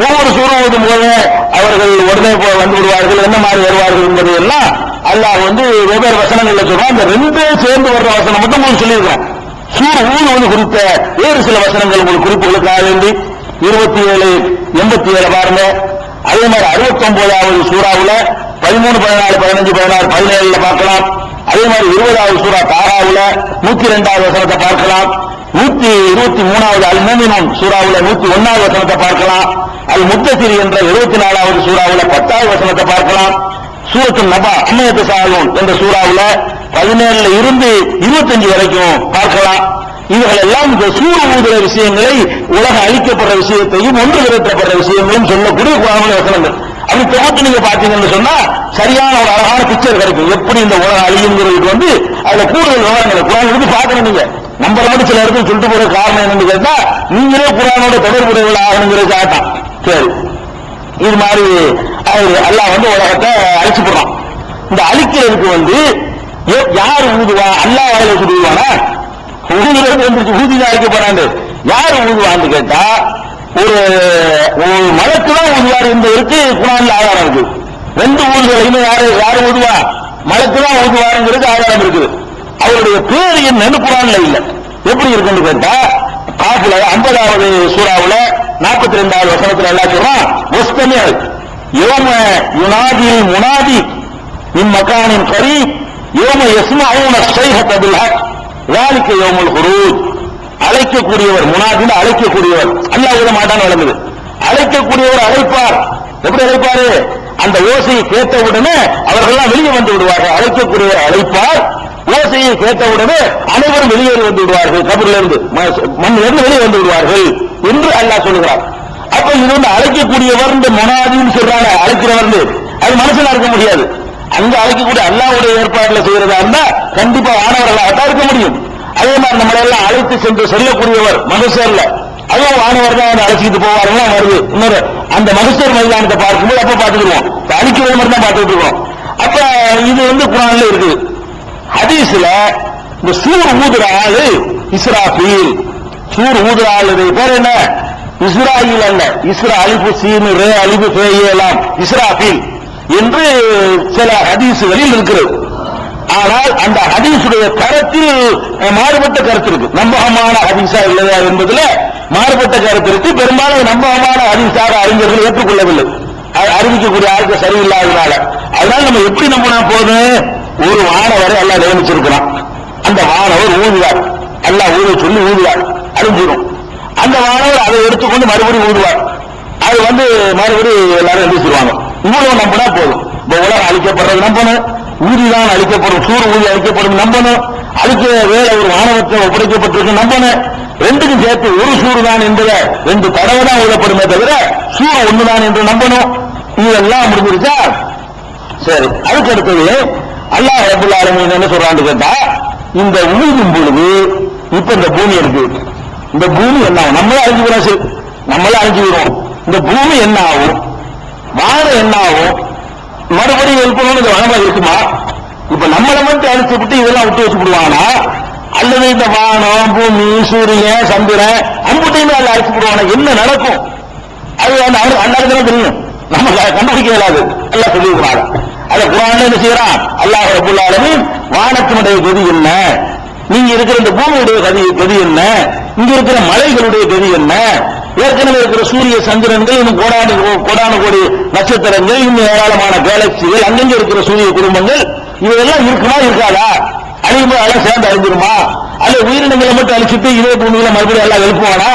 [SPEAKER 1] ஒவ்வொரு சூர் ஊதும் போது அவர்கள் உடனே வந்து விடுவார்கள், என்ன மாதிரி வருவார்கள் என்பதை எல்லாம் அல்லாஹ் வெவ்வேறு வசனங்கள்ல சொல்றான். இந்த 2 சேர்ந்து வர்ற வசனம் மட்டும் உங்களுக்கு சொல்லியிருக்கோம். சூர் ஊதுவது குறித்த வேறு சில வசனங்கள் உங்களுக்கு குறிப்புகளுக்காக வேண்டி 27, 87 பாருங்க. அதே மாதிரி 69வது சூறாவுல 13, 14, 15, 16, 17 பார்க்கலாம். அதே மாதிரி 20வது சூரா தாஹாவுல 102வது வசனத்தை பார்க்கலாம். 123வது அல் மூமினூன் சூறாவுல 101வது வசனத்தை பார்க்கலாம். அல் முத்தசிர் என்ற 74வது சூறாவுல 10வது வசனத்தை பார்க்கலாம். சூரத்துன் நபா அம்மையத்து சாலூன் என்ற சூறாவுல 17 இருந்து 25 வரைக்கும் பார்க்கலாம். இவர்கள் எல்லாம் இந்த சூர் ஊதுற விஷயங்களை, உலக அழிக்கப்படுற விஷயத்தையும் ஒன்று திரட்டப்படுற விஷயங்களும் சொல்லக்கூடிய குர்ஆனுடைய வசனங்கள். அப்படி தொகுத்து நீங்க பாத்தீங்கன்னு சொன்னா சரியான ஒரு அழகான பிக்சர் கிடைக்கும், எப்படி இந்த உலகம் அழியுங்கிறதுக்கு அதுல கூடுதல் விவரங்களை குர்ஆன் எடுத்து பார்க்கணும். நீங்க நம்பர் மட்டும் சில இடத்துல சொல்லிட்டு போற காரணம் என்னன்னு கேட்டா, நீங்களே குர்ஆனோட தொடர்புடையவர்கள் ஆகணுங்கிறது ஆகட்டும். சரி, இது மாதிரி அல்லாஹ் உலகத்தை அழிச்சு போடுறான். இந்த அழிக்கிறதுக்கு யார் ஊதுவா? அல்லாஹ் வாயில ஊதுவானா? ஊதிதான் அழிக்க போறாண்டு. யார் ஊதுவான்னு கேட்டா, ஒரு மலக்கு தான் ஊதுவார் என்பதற்கு குர்ஆன்ல ஆதாரம் இருக்கு. 2 ஊதுவதையுமே யாரு ஊதுவா? மலக்கு தான் ஊதுவாருங்கிறது ஆதாரம் இருக்குது. அவருடைய பேர் என்னன்னு குர்ஆன்ல இல்ல. எப்படி இருக்குன்னு கேட்டா, காஃப்ல 50வது சூறாவுல 42வது வசனத்துல எல்லாம் சொல்றான், முஸ்தமிஅ் யௌம யுனாதில் முனாதி மின் மகானின் கரீப் யௌம யஸ்மஊன ஸைஹத பில் ஹக் ذلك யௌமுல் குரூஜ். அழைக்கக்கூடியவர், முனாதின் அழைக்கக்கூடியவர், அல்லாஹ் ஊத மாட்டான்னு வழங்குது. அழைக்கக்கூடியவர் அழைப்பார். எப்படி அழைப்பாரு? அந்த ஓசையை கேட்டவுடனே அவர்கள்லாம் வெளியே வந்து விடுவார்கள். அழைக்கக்கூடியவர் அழைப்பார், ஓசையை கேட்டவுடனே அனைவரும் வெளியேறி வந்து விடுவார்கள், கபரில் இருந்து மண்ணிலிருந்து வெளியே வந்து விடுவார்கள் என்று அல்லாஹ் சொல்லுகிறார். அப்ப இது அழைக்கக்கூடியவர் முனாதின்னு சொல்றாங்க, அழைக்கிறவர். அது மனுஷனா இருக்க முடியாது. அங்க அழைக்கக்கூடிய அல்லாஹ்வுடைய ஏற்பாடுல செய்யறதா இருந்தா கண்டிப்பா வானவர்களாகத்தான் இருக்க முடியும். அதே மாதிரி நம்மளை எல்லாம் அழைத்து சென்று செல்லக்கூடியவர் மகசர்ல, அதுவும் வானவர் தான் அழைச்சிட்டு போவாருன்னா வருது. இன்னொரு அந்த மகசர் மைதானத்தை பார்க்கும்போது அப்ப பார்த்துக்கிறோம், அழிக்கிற மாதிரி தான் பார்த்துட்டு இருக்கோம். அப்ப இது குர்ஆன்ல இருக்குது. ஹதீஸ்ல இந்த சூர் ஊதுற ஆளு இஸ்ராஃபீல். சூர் ஊதுற ஆளு பேர் என்ன? இஸ்ராயில் அல்ல, இஸ்ரா அலிபு சீனு ரே அலிபு ஃபேயலாம் இஸ்ராஃபீல் என்று சில ஹதீசுகளில் இருக்கிறது. ஆனால் அந்த ஹதீசுடைய கருத்தில் மாறுபட்ட கருத்து இருக்கு. நம்பகமான ஹதீஸா இல்லையா என்பதுல மாறுபட்ட கருத்து இருக்கு. பெரும்பாலும் நம்பகமான ஹதீஸாக அறிஞர்கள் ஏற்றுக்கொள்ளவில்லை, அறிவிக்கக்கூடிய ஆளுக்கு சரியில்லாதனால. அதனால நம்ம எப்படி நம்பினா போதும், ஒரு வானவரை அல்லாஹ் நியமிச்சிருக்கிறான். அந்த வானவர் ஊதுவார், அல்லாஹ் ஊத சொல்லி ஊதுவார், அழிஞ்சிடும். அந்த வானவர் அதை எடுத்துக்கொண்டு மறுபடியும் ஊதுவார். அது மறுபடியும் எல்லாரும் எழுதிச்சிருவாங்க. இவ்வளவு நம்பினா போதும். இப்ப உலகம் அழிக்கப்படுறது நம்பணும், ஊதிதான் அழிக்கப்படும், சூர் ஊதி அழிக்கப்படும் நம்பணும், அழிக்க வேலை ஒரு வானவத்தை ஒப்படைக்கப்பட்டிருக்கு நம்பணும். ரெண்டுக்கும் சேர்த்து ஒரு சூறு தான் என்பதை 2 தடவை தான் ஊதப்படுமே தவிர சூறு ஒண்ணுதான் என்று நம்பணும். இதெல்லாம் முடிஞ்சிருச்சா? சரி, அதுக்கு அடுத்தது அல்லாஹ் ரப்பல் ஆலமீன் என்ன சொல்றான்னு கேட்டா, இந்த ஊதும் பொழுது இப்ப இந்த பூமி இருக்கு, இந்த பூமி என்ன ஆகும்? நம்மளே அழிஞ்சுக்கிறோம், நம்மளே அழிஞ்சுக்கிறோம். இந்த பூமி என்ன ஆகும்? வானம் என்ன ஆகும்? மறுபடியும் எழுப்பணும்னு இந்த வனமா இருக்குமா? இப்ப நம்மளை மட்டும் அழிச்சு விட்டு இதெல்லாம் விட்டு வச்சு விடுவானா, அல்லது இந்த வானம், பூமி, சூரியன், சந்திரன் அம்புட்டையுமே அல்ல அழிச்சு விடுவானா? என்ன நடக்கும்? அது அல்லாஹ்தான் தெரியும், நம்ம கண்டுபிடிக்க இயலாது. அல்லாஹ் சொல்லியிருக்கிறாங்க. அதை குர்ஆன்ல என்ன செய்யறான்? அல்லாஹ் ரப்பல் ஆலமீன் வானத்தினுடைய கதி என்ன, நீங்க இருக்கிற இந்த பூமியுடைய கதி என்ன, இங்க இருக்கிற மலைகளுடைய கதி என்ன, ஏற்கனவே இருக்கிற சூரிய சந்திரன்கள், இன்னும் கோடான கோடி நட்சத்திரங்கள், இன்னும் ஏராளமான கேலக்சிகள், அங்கங்க இருக்கிற சூரிய குடும்பங்கள், இதெல்லாம் இருக்குமா இருக்காதா? அழியும்போது எல்லாம் சேர்ந்து அழிஞ்சிருமா? அல்ல உயிரினங்களை மட்டும் அழிச்சுட்டு இதே பூமியில மறுபடியும் எல்லாம் எழுப்புவானா?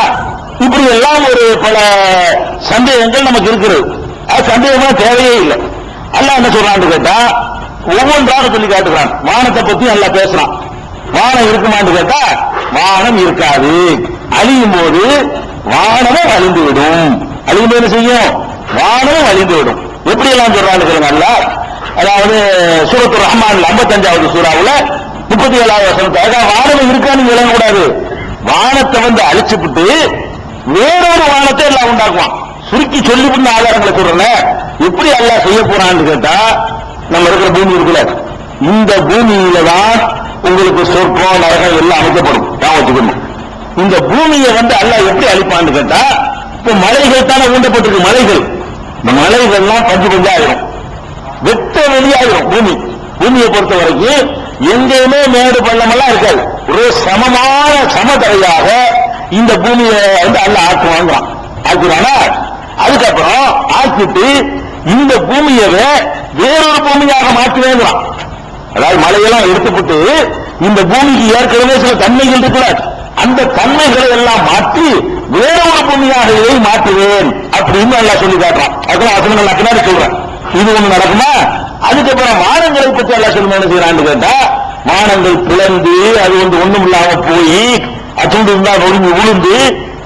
[SPEAKER 1] இப்படி எல்லாம் ஒரு பல சந்தேகங்கள் நமக்கு இருக்கிறது. அது சந்தேகமா தேவையே இல்லை. அல்லாஹ் என்ன சொல்றான்னு கேட்டா, ஒவ்வொன்றாக சொல்லி காட்டுகிறான். வானத்தை பத்தி நல்லா பேசுறான். வானம் இருக்குமான்னு கேட்டா, வானம் இருக்காது. அழியும் போது வானமும் அழிந்துவிடும். அழியும் என்ன செய்யும்? வானமும் அழிந்துவிடும். எப்படி எல்லாம் சொல்றான்னு கேளுங்க. அதாவது சூரத்துர் ரஹ்மான் 55வது சூறாவுல 37வது வசனத்தை வானம் இருக்கான்னு விளங்கக்கூடாது. வானத்தை வந்து அழிச்சுட்டு வேறொரு வானத்தை எல்லாம் உண்டாக்குவான். சுருக்கி சொல்லிவிட்டு ஆதாரங்களை சொல்றேன். எப்படி அல்லாஹ் செய்ய போறான்னு கேட்டா, நம்ம இருக்கிற பூமி இருக்குல்ல, இந்த பூமியில தான் உங்களுக்கு சொர்க்கம், நரகம் எல்லாம் அமைக்கப்படும். வச்சுக்கணும். இந்த பூமியை வந்து அல்லாஹ் எப்படி அழிப்பான்னு கேட்டா, இப்ப மலைகள் தானே ஊண்டப்பட்டிருக்கு. மலைகள்லாம் பஞ்சு பஞ்சாயிரும், வெட்ட வெளியாயிரும். பூமியை பொறுத்த வரைக்கும் எங்கேயுமே மேடு பள்ளமெல்லாம் இருக்காது. ஒரு சமமான சமதரையாக இந்த பூமியை வந்து அல்லாஹ் ஆக்குறானா. அதுக்கப்புறம் ஆக்கிட்டு இந்த பூமியவே வேறொரு பூமியாக மாற்றுவேங்கிறான். அதாவது மலையெல்லாம் எடுத்துக்கிட்டு இந்த பூமிக்கு ஏற்கனவே சில தன்மைகள் இருக்கிறார், அந்த தன்மைகளை எல்லாம் மாற்றி வேறொரு பூமியாக இதை மாற்றுவேன் அப்படின்னு எல்லாம் சொல்லி காட்டுறான். அதுக்கெல்லாம் வசனங்கள் நான் பின்னாடி சொல்றேன். இது ஒண்ணு நடக்குமா? அதுக்கப்புறம் வானங்களை பற்றி எல்லாம் சொல்லணும். என்ன செய்யறான்னு கேட்டா, வானங்கள் பிளந்து அது வந்து ஒண்ணும் இல்லாம போய் அச்சுண்டு இருந்தா நொறுங்கி விழுந்து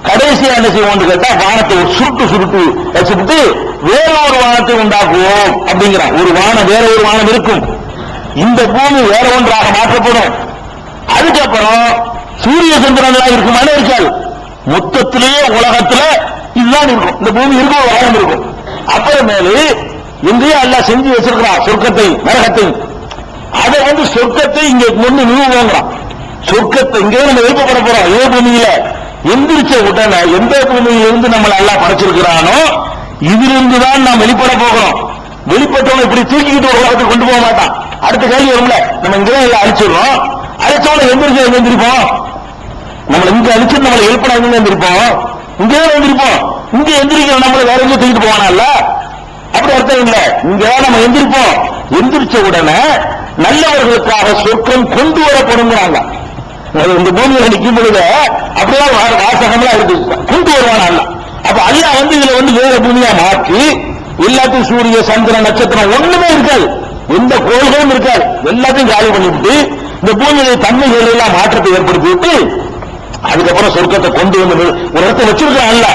[SPEAKER 1] கடைசியா என்ன செய்வோம் கேட்டா, வானத்தை ஒரு சுருட்டு வச்சுக்கிட்டு வேற ஒரு வானத்தை உண்டாக்குவோம் அப்படிங்கிறான். ஒரு வானம் வேற ஒரு வானம் இருக்கும், இந்த பூமி வேற ஒன்றாக மாற்றப்படும். அதுக்கப்புறம் சூரிய சந்திரன்லாம் இருக்குமானே இருக்காது. மொத்தத்திலேயே உலகத்துல இதுதான் இருக்கும். இந்த பூமி இருக்கும், ஒரு வானம் இருக்கும். அப்புறமேலு எங்கேயோ எல்லாம் செஞ்சு வச்சிருக்கிறான் சொர்க்கத்தை, நரகத்தை. அதை வந்து சொர்க்கத்தை இங்க கொண்டு நிறுவுவோங்கிறான். சொர்க்கத்தை இங்கே நம்ம எழுப்பப்பட போறோம். இதே பூமியில எந்திரிச்ச உடனே எந்த பூமியிலிருந்து நம்மளை எல்லாம் படைச்சிருக்கிறானோ இதிலிருந்து தான் நாம் வெளிப்பட போகிறோம். வெளிப்பட்டவங்க இப்படி தூக்கிக்கிட்டு ஒரு உலகத்துக்கு கொண்டு போக மாட்டான். அடுத்த கேள்வி வரும்ல, நம்ம இங்கே எல்லாம் அழிச்சிடுறோம், அழிச்சவங்க எந்திரிப்போம். நம்மளை இங்க அழிச்சு நம்மளை எழுப்பணும், எங்க எந்திரிப்போம்? இங்கே எந்திரிப்போம். இங்க எந்திரிக்கிற நம்மளை வேற எங்க தூக்கிட்டு போவானால? அப்படி அர்த்தம் இல்லை. இங்கதான் நம்ம எந்திரிப்போம். எந்திரிச்ச உடனே நல்லவர்களுக்காக சொர்க்கம் கொண்டு வரப்படுங்கிறாங்க. இந்த பூமியில நிற்கும் பொழுது அப்படிதான் வாசகம்லாம் இருக்கு, கொண்டு வருவான் அல்ல. அப்ப அல்லாஹ் வந்து இதுல வந்து வேற பூமியா மாற்றி எல்லாத்தையும் சூரிய சந்திரன் நட்சத்திரம் ஒண்ணுமே இருக்காது, எந்த கோள்களும் இருக்காது, எல்லாத்தையும் காலி பண்ணிவிட்டு இந்த பூமியில தன்மைகள் எல்லாம் மாற்றத்தை ஏற்படுத்தி விட்டு அதுக்கப்புறம் சொர்க்கத்தை கொண்டு வந்து ஒரு இடத்தை வச்சிருக்கிறான். அல்ல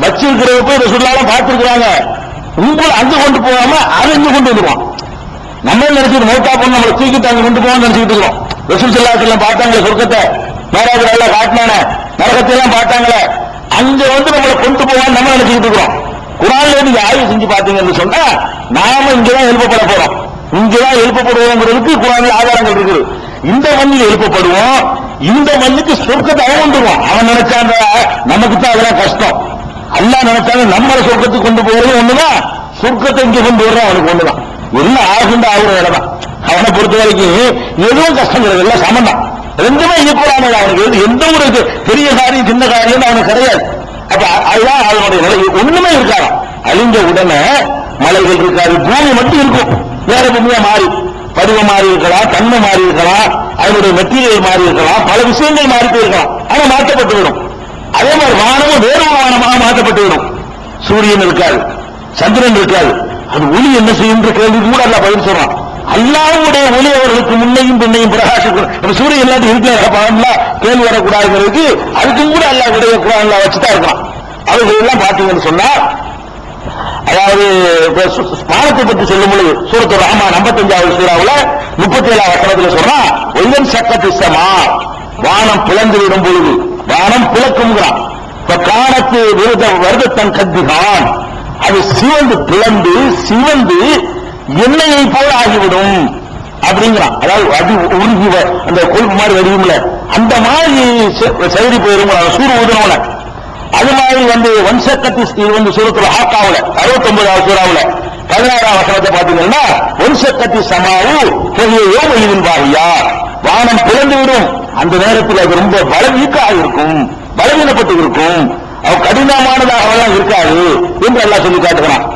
[SPEAKER 1] வச்சிருக்கிறப்ப இதை சொல்லாலும் பார்த்திருக்கிறாங்க. உங்களை அங்க கொண்டு போகாம அதை இங்க கொண்டு வந்துருவான். நம்ம நினைச்சிட்டு மௌத்தா பண்ண நம்மளை தூக்கிட்டு அங்க கொண்டு போவோம்னு நினைச்சிட்டு இருக்கிறோம். ரசூல் ஸல்லல்லாஹு அலைஹி வஸல்லம் பார்த்தாங்களே சொர்க்கத்தை, மேராஜ்ல எல்லாம் காட்டினானே, நரகத்தை எல்லாம் பார்த்தாங்களே, அங்க வந்து நம்மளை கொண்டு போவான்னு நம்ம நினைச்சுக்கிட்டு இருக்கிறோம். குர்ஆன்ல நீங்க ஆய்வு செஞ்சு பார்த்தீங்கன்னு சொன்னா நாம இங்கதான் எழுப்பப்பட போறோம், இங்கதான் எழுப்பப்படுவோங்கிறதுக்கு குர்ஆன்ல ஆதாரங்கள் இருக்குது. இந்த மண்ணில் எழுப்பப்படுவோம், இந்த மண்ணுக்கு சொர்க்கத்தை அவன் கொண்டுருவான். அவன் நினைச்சாங்க நமக்கு தான் அதெல்லாம் கஷ்டம். அல்லாஹ் நினைச்சாங்க நம்மளை சொர்க்கத்துக்கு கொண்டு போறது ஒண்ணுதான், சொர்க்கத்தை இங்க கொண்டு வர்றோம் அவனுக்கு ஒண்ணுதான். எல்லாம் ஆகுண்ட ஆகுற இடம் தான். அவனை பொறுத்த வரைக்கும் எதுவும் கஷ்டங்கிறது எல்லாம் சமந்தான், ரெண்டுமே ஈக்குவலானது. அவனுக்கு எந்த ஒரு பெரிய காரியம் சின்ன காரியம் அவனுக்கு கிடையாது. அப்ப அதுதான் அவனுடைய நிலை. ஒண்ணுமே இருக்காது. அழிஞ்ச உடனே மலைகள் இருக்காது, பூமி மட்டும் இருக்கும். வேற பூமியா மாறி வடிவம் மாறி இருக்கலாம், தன்மை மாறி இருக்கலாம், அதனுடைய மெட்டீரியல் மாறி இருக்கலாம், பல விஷயங்கள் மாறி போயிருக்கலாம். ஆனா மாற்றப்பட்டு விடும். அதே மாதிரி வானமும் வேறொரு வானமாக மாற்றப்பட்டு விடும். சூரியன் இருக்காது, சந்திரன் இருக்காது. அது ஒளி என்ன செய்யும் கேள்வி கூட அல்ல பதில் சொல்றான். அல்லாஹ்வுடைய ஒளி அவர்களுக்கு முன்னையும் பின்னையும் பிரகாசிக்கும். சூரியன் எல்லாத்தையும் இருக்கிற கேள்வி வரக்கூடாதுங்கிறதுக்கு அதுக்கும் கூட அல்லாஹ்வுடைய குர்ஆன்ல வச்சுதான் இருக்கலாம். அவர்கள் எல்லாம் பார்த்தீங்கன்னு சொன்னா, அதாவது ஸ்தானத்தை பற்றி சொல்லும் பொழுது சூரத்துர் ரஹ்மான் 55வது சூறாவுல 37 வசனத்துல சொன்னா ஒய்வன் சக்கத்து சமா, வானம் பிளந்து விடும் பொழுது வானம் பிளக்கும்ங்கிறான். இப்ப காணத்து வருடத்தன் கத்திகான், அது சிவந்து பிளந்து சிவந்து எண்ணெயை போல ஆகிவிடும் அப்படிங்கிறான். அதாவது அது உருகி அந்த கொழுப்பு மாதிரி வடிவும்ல அந்த மாதிரி செயலி போயிரும் சூடு ஊதுனவன. அது மாதிரி வன்சக்கத்து சூரத்துல ஆக்காவுல 69வது சூறாவுல 16வது வசனத்தை பாத்தீங்கன்னா வன்சக்கத்தி சமாவு பெரிய யோகியின் பாரியா, வானம் பிளந்து விடும். அந்த நேரத்தில் அது ரொம்ப பலவீனமாக இருக்கும், பலவீனப்பட்டு இருக்கும், அவ கடினமானதாக இருக்காது என்று எல்லாம் சொல்லி காட்டுகிறான்.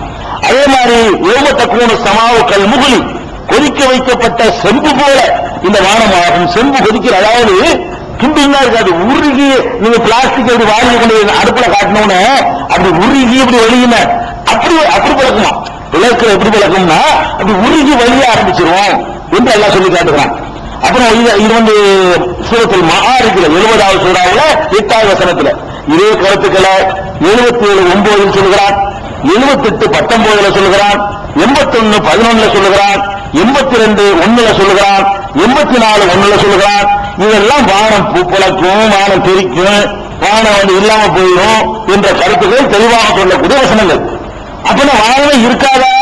[SPEAKER 1] அதே மாதிரி யோகத்தக்கூன சமாவுக்கள் முகுலி, கொதிக்க வைக்கப்பட்ட செம்பு போல இந்த வானமாகும். செம்பு கொதிக்கிற, அதாவது கிண்டிங்கா இருக்காது, உருகி நீங்க பிளாஸ்டிக் எப்படி வாங்கி கொண்டு அடுப்புல காட்டணும்னு அப்படி உருகி இப்படி வெளியின அப்படி பழக்குமா. விளக்குல எப்படி பழக்கம்னா அப்படி உருகி வழிய ஆரம்பிச்சிருவோம் என்று எல்லாம் சொல்லி காட்டுகிறான். அப்புறம் இது சூரத்துல் மஆரிஜ்ல 70வது சூறாவுல 8வது வசனத்துல இதே கருத்துக்களை 77:9 சொல்லுகிறான், 78:19 சொல்லுகிறான், 81:11 சொல்லுகிறான், 82:1 சொல்லுகிறான், 84:1 சொல்லுகிறான். இதெல்லாம் வானம் புழக்கும், வானம் தெரிக்கும், வானம் இல்லாம போயிடும் என்ற கருத்துக்கள் தெளிவாக சொல்லக்கூடிய வசனங்கள். அப்ப வானமே இருக்காதா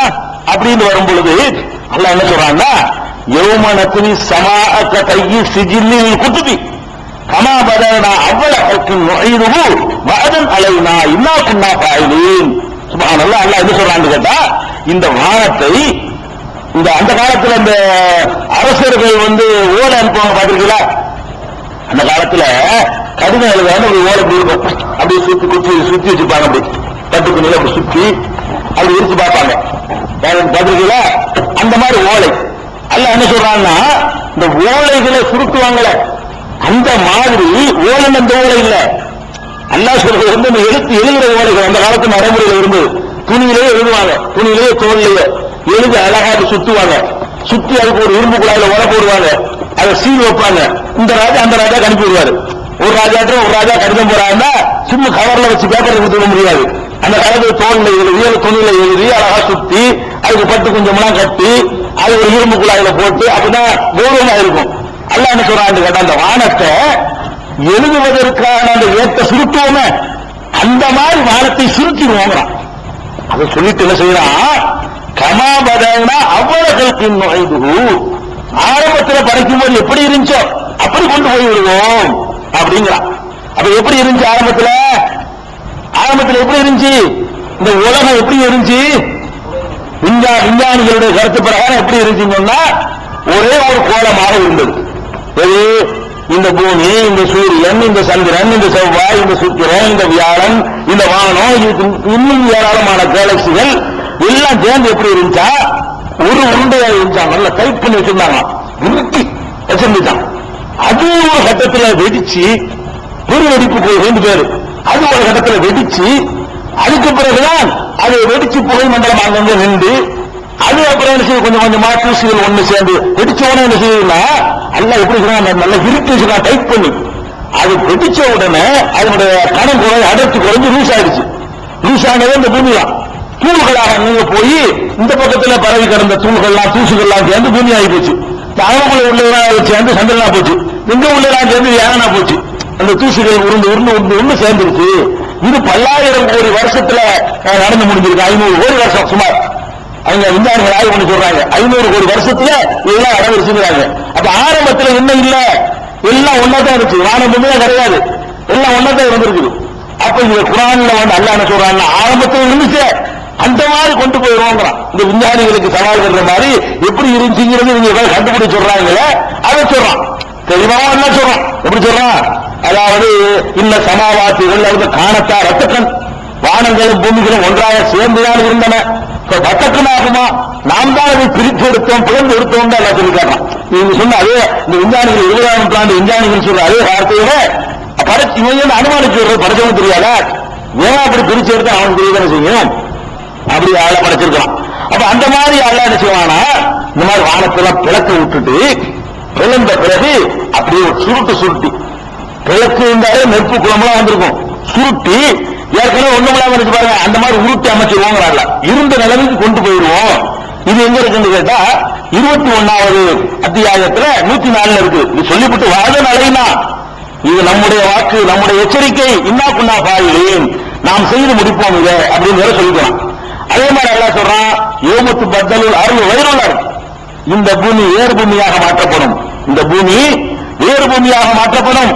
[SPEAKER 1] அப்படின்னு வரும் பொழுது அல்லாஹ் என்ன சொல்றான்னா, யௌமனத்னி ஸமாஅக கையி சிஜில்லில் குதுபி கமா பதனா அவ்வள ஹல்கின் நுஈதுஹு வஅதன் அலைனா இன்னா குன்னா ஃபாயிலீன். சுப்ஹானல்லாஹ். அல்லாஹ் என்ன சொல்றான்னு கேட்டா, இந்த வானத்தை அந்த காலத்துல இந்த அரசர்கள் ஓலை அனுப்புவாங்க பாத்திருக்கீங்களா? அந்த காலத்துல கடிதம் எழுதான ஒரு ஓலை இருக்கும், அப்படியே சுத்தி வச்சுப்பாங்க, அப்படி பட்டு துணியில அப்படி சுத்தி அப்படி விரிச்சு பார்ப்பாங்க பாத்திருக்கீங்களா? அந்த மாதிரி ஓலை. அல்ல என்ன சொல்றாங்கன்னா, இந்த ஓலைகளை சுருட்டுவாங்கள அந்த மாதிரி ஓலை, அந்த ஓலை இல்ல. அல்லாஹ் சொல்றது எழுதுற ஓலைகள் அந்த காலத்து நடைமுறையில் இருந்து துணியிலேயே எழுதுவாங்க, துணியிலேயே தோல்லையே எழுதி அழகாக சுத்துவாங்க, சுத்தி அதுக்கு ஒரு இரும்பு குழாயில உர போடுவாங்க, அதை சீல் வைப்பாங்க. இந்த ராஜா அந்த ராஜா அனுப்பி விடுவாரு. ஒரு ராஜா கடிதம் போறாங்கன்னா சும்மா கவர்ல வச்சு பேப்பர் கொடுத்துட முடியாது. அந்த காலத்துல தோல்ல எழுதி துணியில எழுதி அழகா சுத்தி அதுக்கு பட்டு கொஞ்சமெல்லாம் கட்டி அது ஒரு இரும்பு குழாயில போட்டு அப்படிதான் கௌரவமா இருக்கும். அல்லாஹ் என்ன சொல்றான்னு கேட்டா, அந்த வானத்தை எழுதுவதற்கான அந்த ஏற்ற சுருட்டுவோமே அந்த மாதிரி வானத்தை சுருட்டிடுவோங்கிறான். அதை சொல்லிட்டு என்ன செய்யறான், கமாபதனா அவ்வளவுக்கின் நுழைதுகு, ஆரம்பத்தில் படைக்கும் போது எப்படி இருந்துச்சோ அப்படி கொண்டு போய் விடுவோம் அப்படிங்கிறான். அப்ப எப்படி இருந்துச்சு ஆரம்பத்தில் எப்படி இருந்துச்சு, இந்த உலகம் எப்படி இருந்துச்சு, விஞ்ஞானிகளுடைய கருத்து பிரகாரம் எப்படி இருந்துச்சுன்னா ஒரே ஒரு கோலமாக இருந்தது. இந்த பூமி, இந்த சூரியன், இந்த சந்திரன், இந்த செவ்வாய், இந்த சுக்கிரன், இந்த வியாழன், இந்த வானம், இன்னும் ஏராளமான கேலக்சிகள் எல்லாம் சேர்ந்து எப்படி இருந்துச்சா ஒரு உருண்டையா இருந்தாங்க, நல்லா டைப் பண்ணி வச்சிருந்தாங்க, உருட்டி வச்சிருந்துச்சான். அது ஒரு கட்டத்தில் வெடிச்சு பெருவெடிப்பு போய் 2 பேரு, அது ஒரு கட்டத்தில் வெடிச்சு அதுக்கு பிறகுதான் அது வெடிச்சு புகை மண்டலம் அங்க நின்று அது அப்புறம் என்ன செய்ய கொஞ்சம் கொஞ்சமா தூசிகள் ஒண்ணு சேர்ந்து வெடிச்ச உடனே என்ன செய்யுதுன்னா எல்லாம் எப்படி நல்லா இருட்டு டைப் பண்ணி அது வெடிச்ச உடனே அதனுடைய கணம் அடர்த்தி குறைஞ்சு லூஸ் ஆயிடுச்சு. லூஸ் ஆனது இந்த பூமிதான் தூள்களாக நீங்க போய் இந்த பக்கத்துல பரவி கிடந்த தூள்கள்லாம் தூசுகள்லாம் சேர்ந்து பூமி ஆகி போச்சு. அவங்களுக்குள்ள உள்ளவராக சேர்ந்து சந்திரனா போச்சு, எங்க உள்ளவராக சேர்ந்து யானா போச்சு. அந்த தூசுகள் உருண்டு உருண்டு உருண்டு உருண்டு சேர்ந்துருச்சு. இது 10,000 கோடி வருஷத்துல நடந்து முடிஞ்சிருக்கு. 500 கோடி வருஷம் சுமார். அவங்க விஞ்ஞானிகள் ஆய்வு பண்ணி சொல்றாங்க 500 கோடி வருஷத்துல இதெல்லாம் நடந்துருச்சுங்கிறாங்க. அப்ப ஆரம்பத்துல என்ன இல்ல, எல்லாம் ஒன்னாதான் இருந்துச்சு, வானபூமி கிடையாது, எல்லாம் ஒன்னாதான் இருந்திருக்குது. அப்ப இந்த குர்ஆன்ல அல்லாஹ் என்ன சொல்றாங்க, ஆரம்பத்தில் இருந்துச்சு அந்த மாதிரி கொண்டு போயிருவோங்கிறான். இந்த விஞ்ஞானிகளுக்கு சவால் பண்ற மாதிரி எப்படி இருந்துச்சுங்கிறது இவங்க கண்டுபிடி சொல்றாங்களே அதை சொல்றான். தெளிவாக என்ன சொல்றான், எப்படி சொல்றான், அதாவது இல்ல சமாவாத்திகள் காணத்தா ரத்தக்கண், வானங்களும் பூமிகளும் ஒன்றாக சேர்ந்துதான் இருந்தன, ரத்தக்கணாகுமா, நாம் தான் அதை பிரித்து எடுத்தோம் பிளந்து எடுத்தோம் தான் எல்லாம் சொல்லி காட்டுறான். நீங்க சொன்ன அதே இந்த விஞ்ஞானிகள் 20ஆம் நூற்றாண்டு விஞ்ஞானிகள் சொல்ற அதே வார்த்தையோட இவங்க அனுமானிச்சு வருவது படைச்சவங்க தெரியாதா, ஏன் அப்படி பிரிச்சு எடுத்து அவனுக்கு தெரியதானே செய்யும், அப்படி ஆளை படைச்சிருக்கான். அப்ப அந்த மாதிரி அல்லாஹ் என்ன செய்வானா, இந்த மாதிரி வானத்தெல்லாம் பிளக்க விட்டுட்டு பிளந்த பிறகு அப்படியே சுருட்டி பிளக்கு இருந்தாலே நெருப்பு குளம்லாம் வந்திருக்கும், சுருட்டி ஏற்கனவே ஒண்ணுமில்லாம இருக்கு பாருங்க, அந்த மாதிரி உருட்டி அமைச்சிருவோங்கிறாங்க. இருந்த நிலைமைக்கு கொண்டு போயிடுவோம். இது எங்க இருக்குன்னு கேட்டா 21வது அத்தியாயத்துல 104 இருக்கு. இது சொல்லிவிட்டு வாதன் அலைனா இது நம்முடைய வாக்கு, நம்முடைய எச்சரிக்கை, இன்னா குன்னா பாயிலேன், நாம் செய்து முடிப்போம் இதை அப்படின்னு வேற சொல்லிக்கலாம். அதே மாதிரி அல்லாஹ் சொல்றான், யௌமத்து பத்தலுல் அர்து கைருல் அர்து, இந்த பூமி வேறு பூமியாக மாற்றப்படும், இந்த பூமி வேறு பூமியாக மாற்றப்படும்.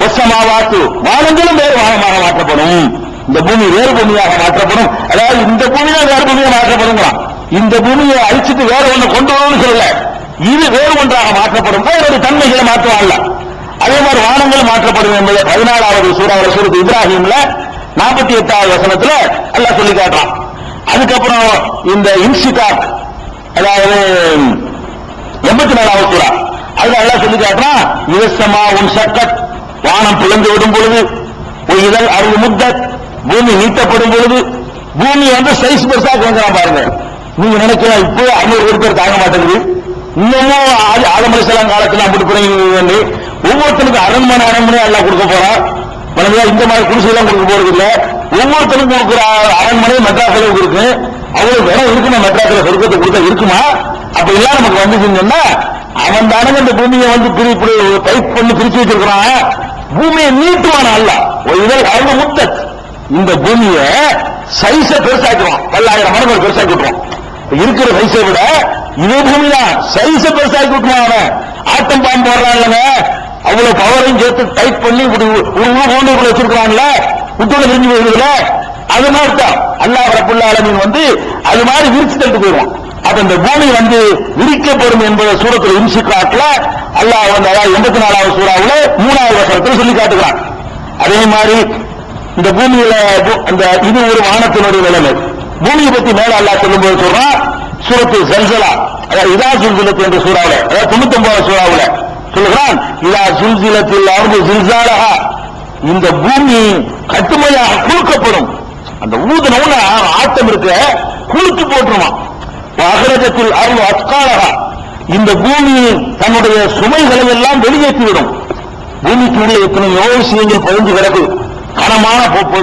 [SPEAKER 1] வஸ்ஸமாவாத்து, வானங்களும் வேறு வானமாக மாற்றப்படும், இந்த பூமி வேறு பூமியாக மாற்றப்படும். அதாவது இந்த பூமி தான் வேறு பூமியாக மாற்றப்படும். இந்த பூமியை அழிச்சிட்டு வேற ஒன்று கொண்டு வரணும்னு சொல்லல, இது வேறு ஒன்றாக மாற்றப்படும். வேறொரு தன்மைகளை மாற்றுவாங்கல்ல, அதே மாதிரி வானங்கள் மாற்றப்படும் என்பது 14வது சூறாவுல சூரத்து இப்ராஹிம்ல 48வது வசனத்துல அல்லாஹ் சொல்லி காட்டுறான். அதுக்கப்புறம் இந்த இன்சிகாக், அதாவது 84வது சூறா, அதுல அல்லாஹ் சொல்லி காட்டுறான், இவசமா உன் சக்கத், வானம் பிளந்து விடும் பொழுது, இதழ் அருள் முத்தத், பூமி நீட்டப்படும் பொழுது, பூமி சைஸ் பெருசா கேட்கிறான் பாருங்க. நீங்க நினைக்கலாம் இப்போ 500 பேர் தாங்க மாட்டேங்குது, இன்னமும் ஆதம் அலைஹிஸ்ஸலாம் காலத்துல அப்படி வேண்டி ஒவ்வொருத்தனுக்கும் அரண்மனை எல்லாம் கொடுக்க போறான். இந்த மாதிரி குடிசையெல்லாம் கொடுக்க போறது இல்ல, ஒவ்வொருத்தனுக்கும் கொடுக்குற அரண்மனை மெட்ராஸ்ல இருக்கு. அவ்வளவு இடம் இருக்குமா மெட்ராஸ்ல சொர்க்கத்தை கொடுத்தா இருக்குமா? அப்ப எல்லாம் நமக்கு வந்துச்சுன்னா அவன் தானங்க இந்த பூமியை பைப் பண்ணி பிரிச்சு வச்சிருக்கிறான். பூமியை நீட்டுவான அல்ல, இதழ் அருள் முத்தத், இந்த பூமியை சைஸ பெருசாக்குவான், 10,000 மடங்கு பெருசாக்கிட்டுவான். இருக்கிற சைஸை விட இதே பூமி தான் சைஸ பெருசாக்கி விட்டுவான். அவன் ஆட்டம் பாம்பு போடுறான் இல்லைங்க, அவ்வளவு பவரையும் சேர்த்து டைட் பண்ணி ஊண்டுக்குள்ள வச்சிருக்கிறான்ல, விட்டோட விரிஞ்சு போயிருதுல, அது மாதிரி தான் அல்லாஹ் ரப்புல் ஆலமீன் அது மாதிரி விரிச்சு தட்டு போயிடுவான். அப்ப இந்த பூமி விரிக்கப்படும் என்பதை சூரத்துல இன்சிகாட்ல அல்லாஹ் 84வது சூறாவுல 3வது வசனத்தில் சொல்லி காட்டுகிறான். அதே மாதிரி இந்த பூமியில இது ஒரு வானத்தினுடைய நிலைமை. பூமியை பத்தி மேல அல்லாஹ் சொல்லும்போது சொல்றான், சூரத்து ஜல்சலா, அதாவது இதா ஜுல்சிலத் என்ற சூறாவுல, அதாவது 99வது சூறாவுல சொல்லுகிறான், இதா ஜுல்சிலத்தில் அர்து ஜில்சாலஹா, இந்த பூமி கட்டுமையாக குலுக்கப்படும். அந்த ஊதுனவுல ஆட்டம் இருக்க குலுக்கி போட்டுருமா. அகரஜத்தில் அருள் அஸ்காலஹா, இந்த பூமி தன்னுடைய சுமைகளை எல்லாம் வெளியேற்றிவிடும். பூமிக்குள்ள எத்தனையோ விஷயங்கள் புதஞ்சு கிடக்குது, கனமான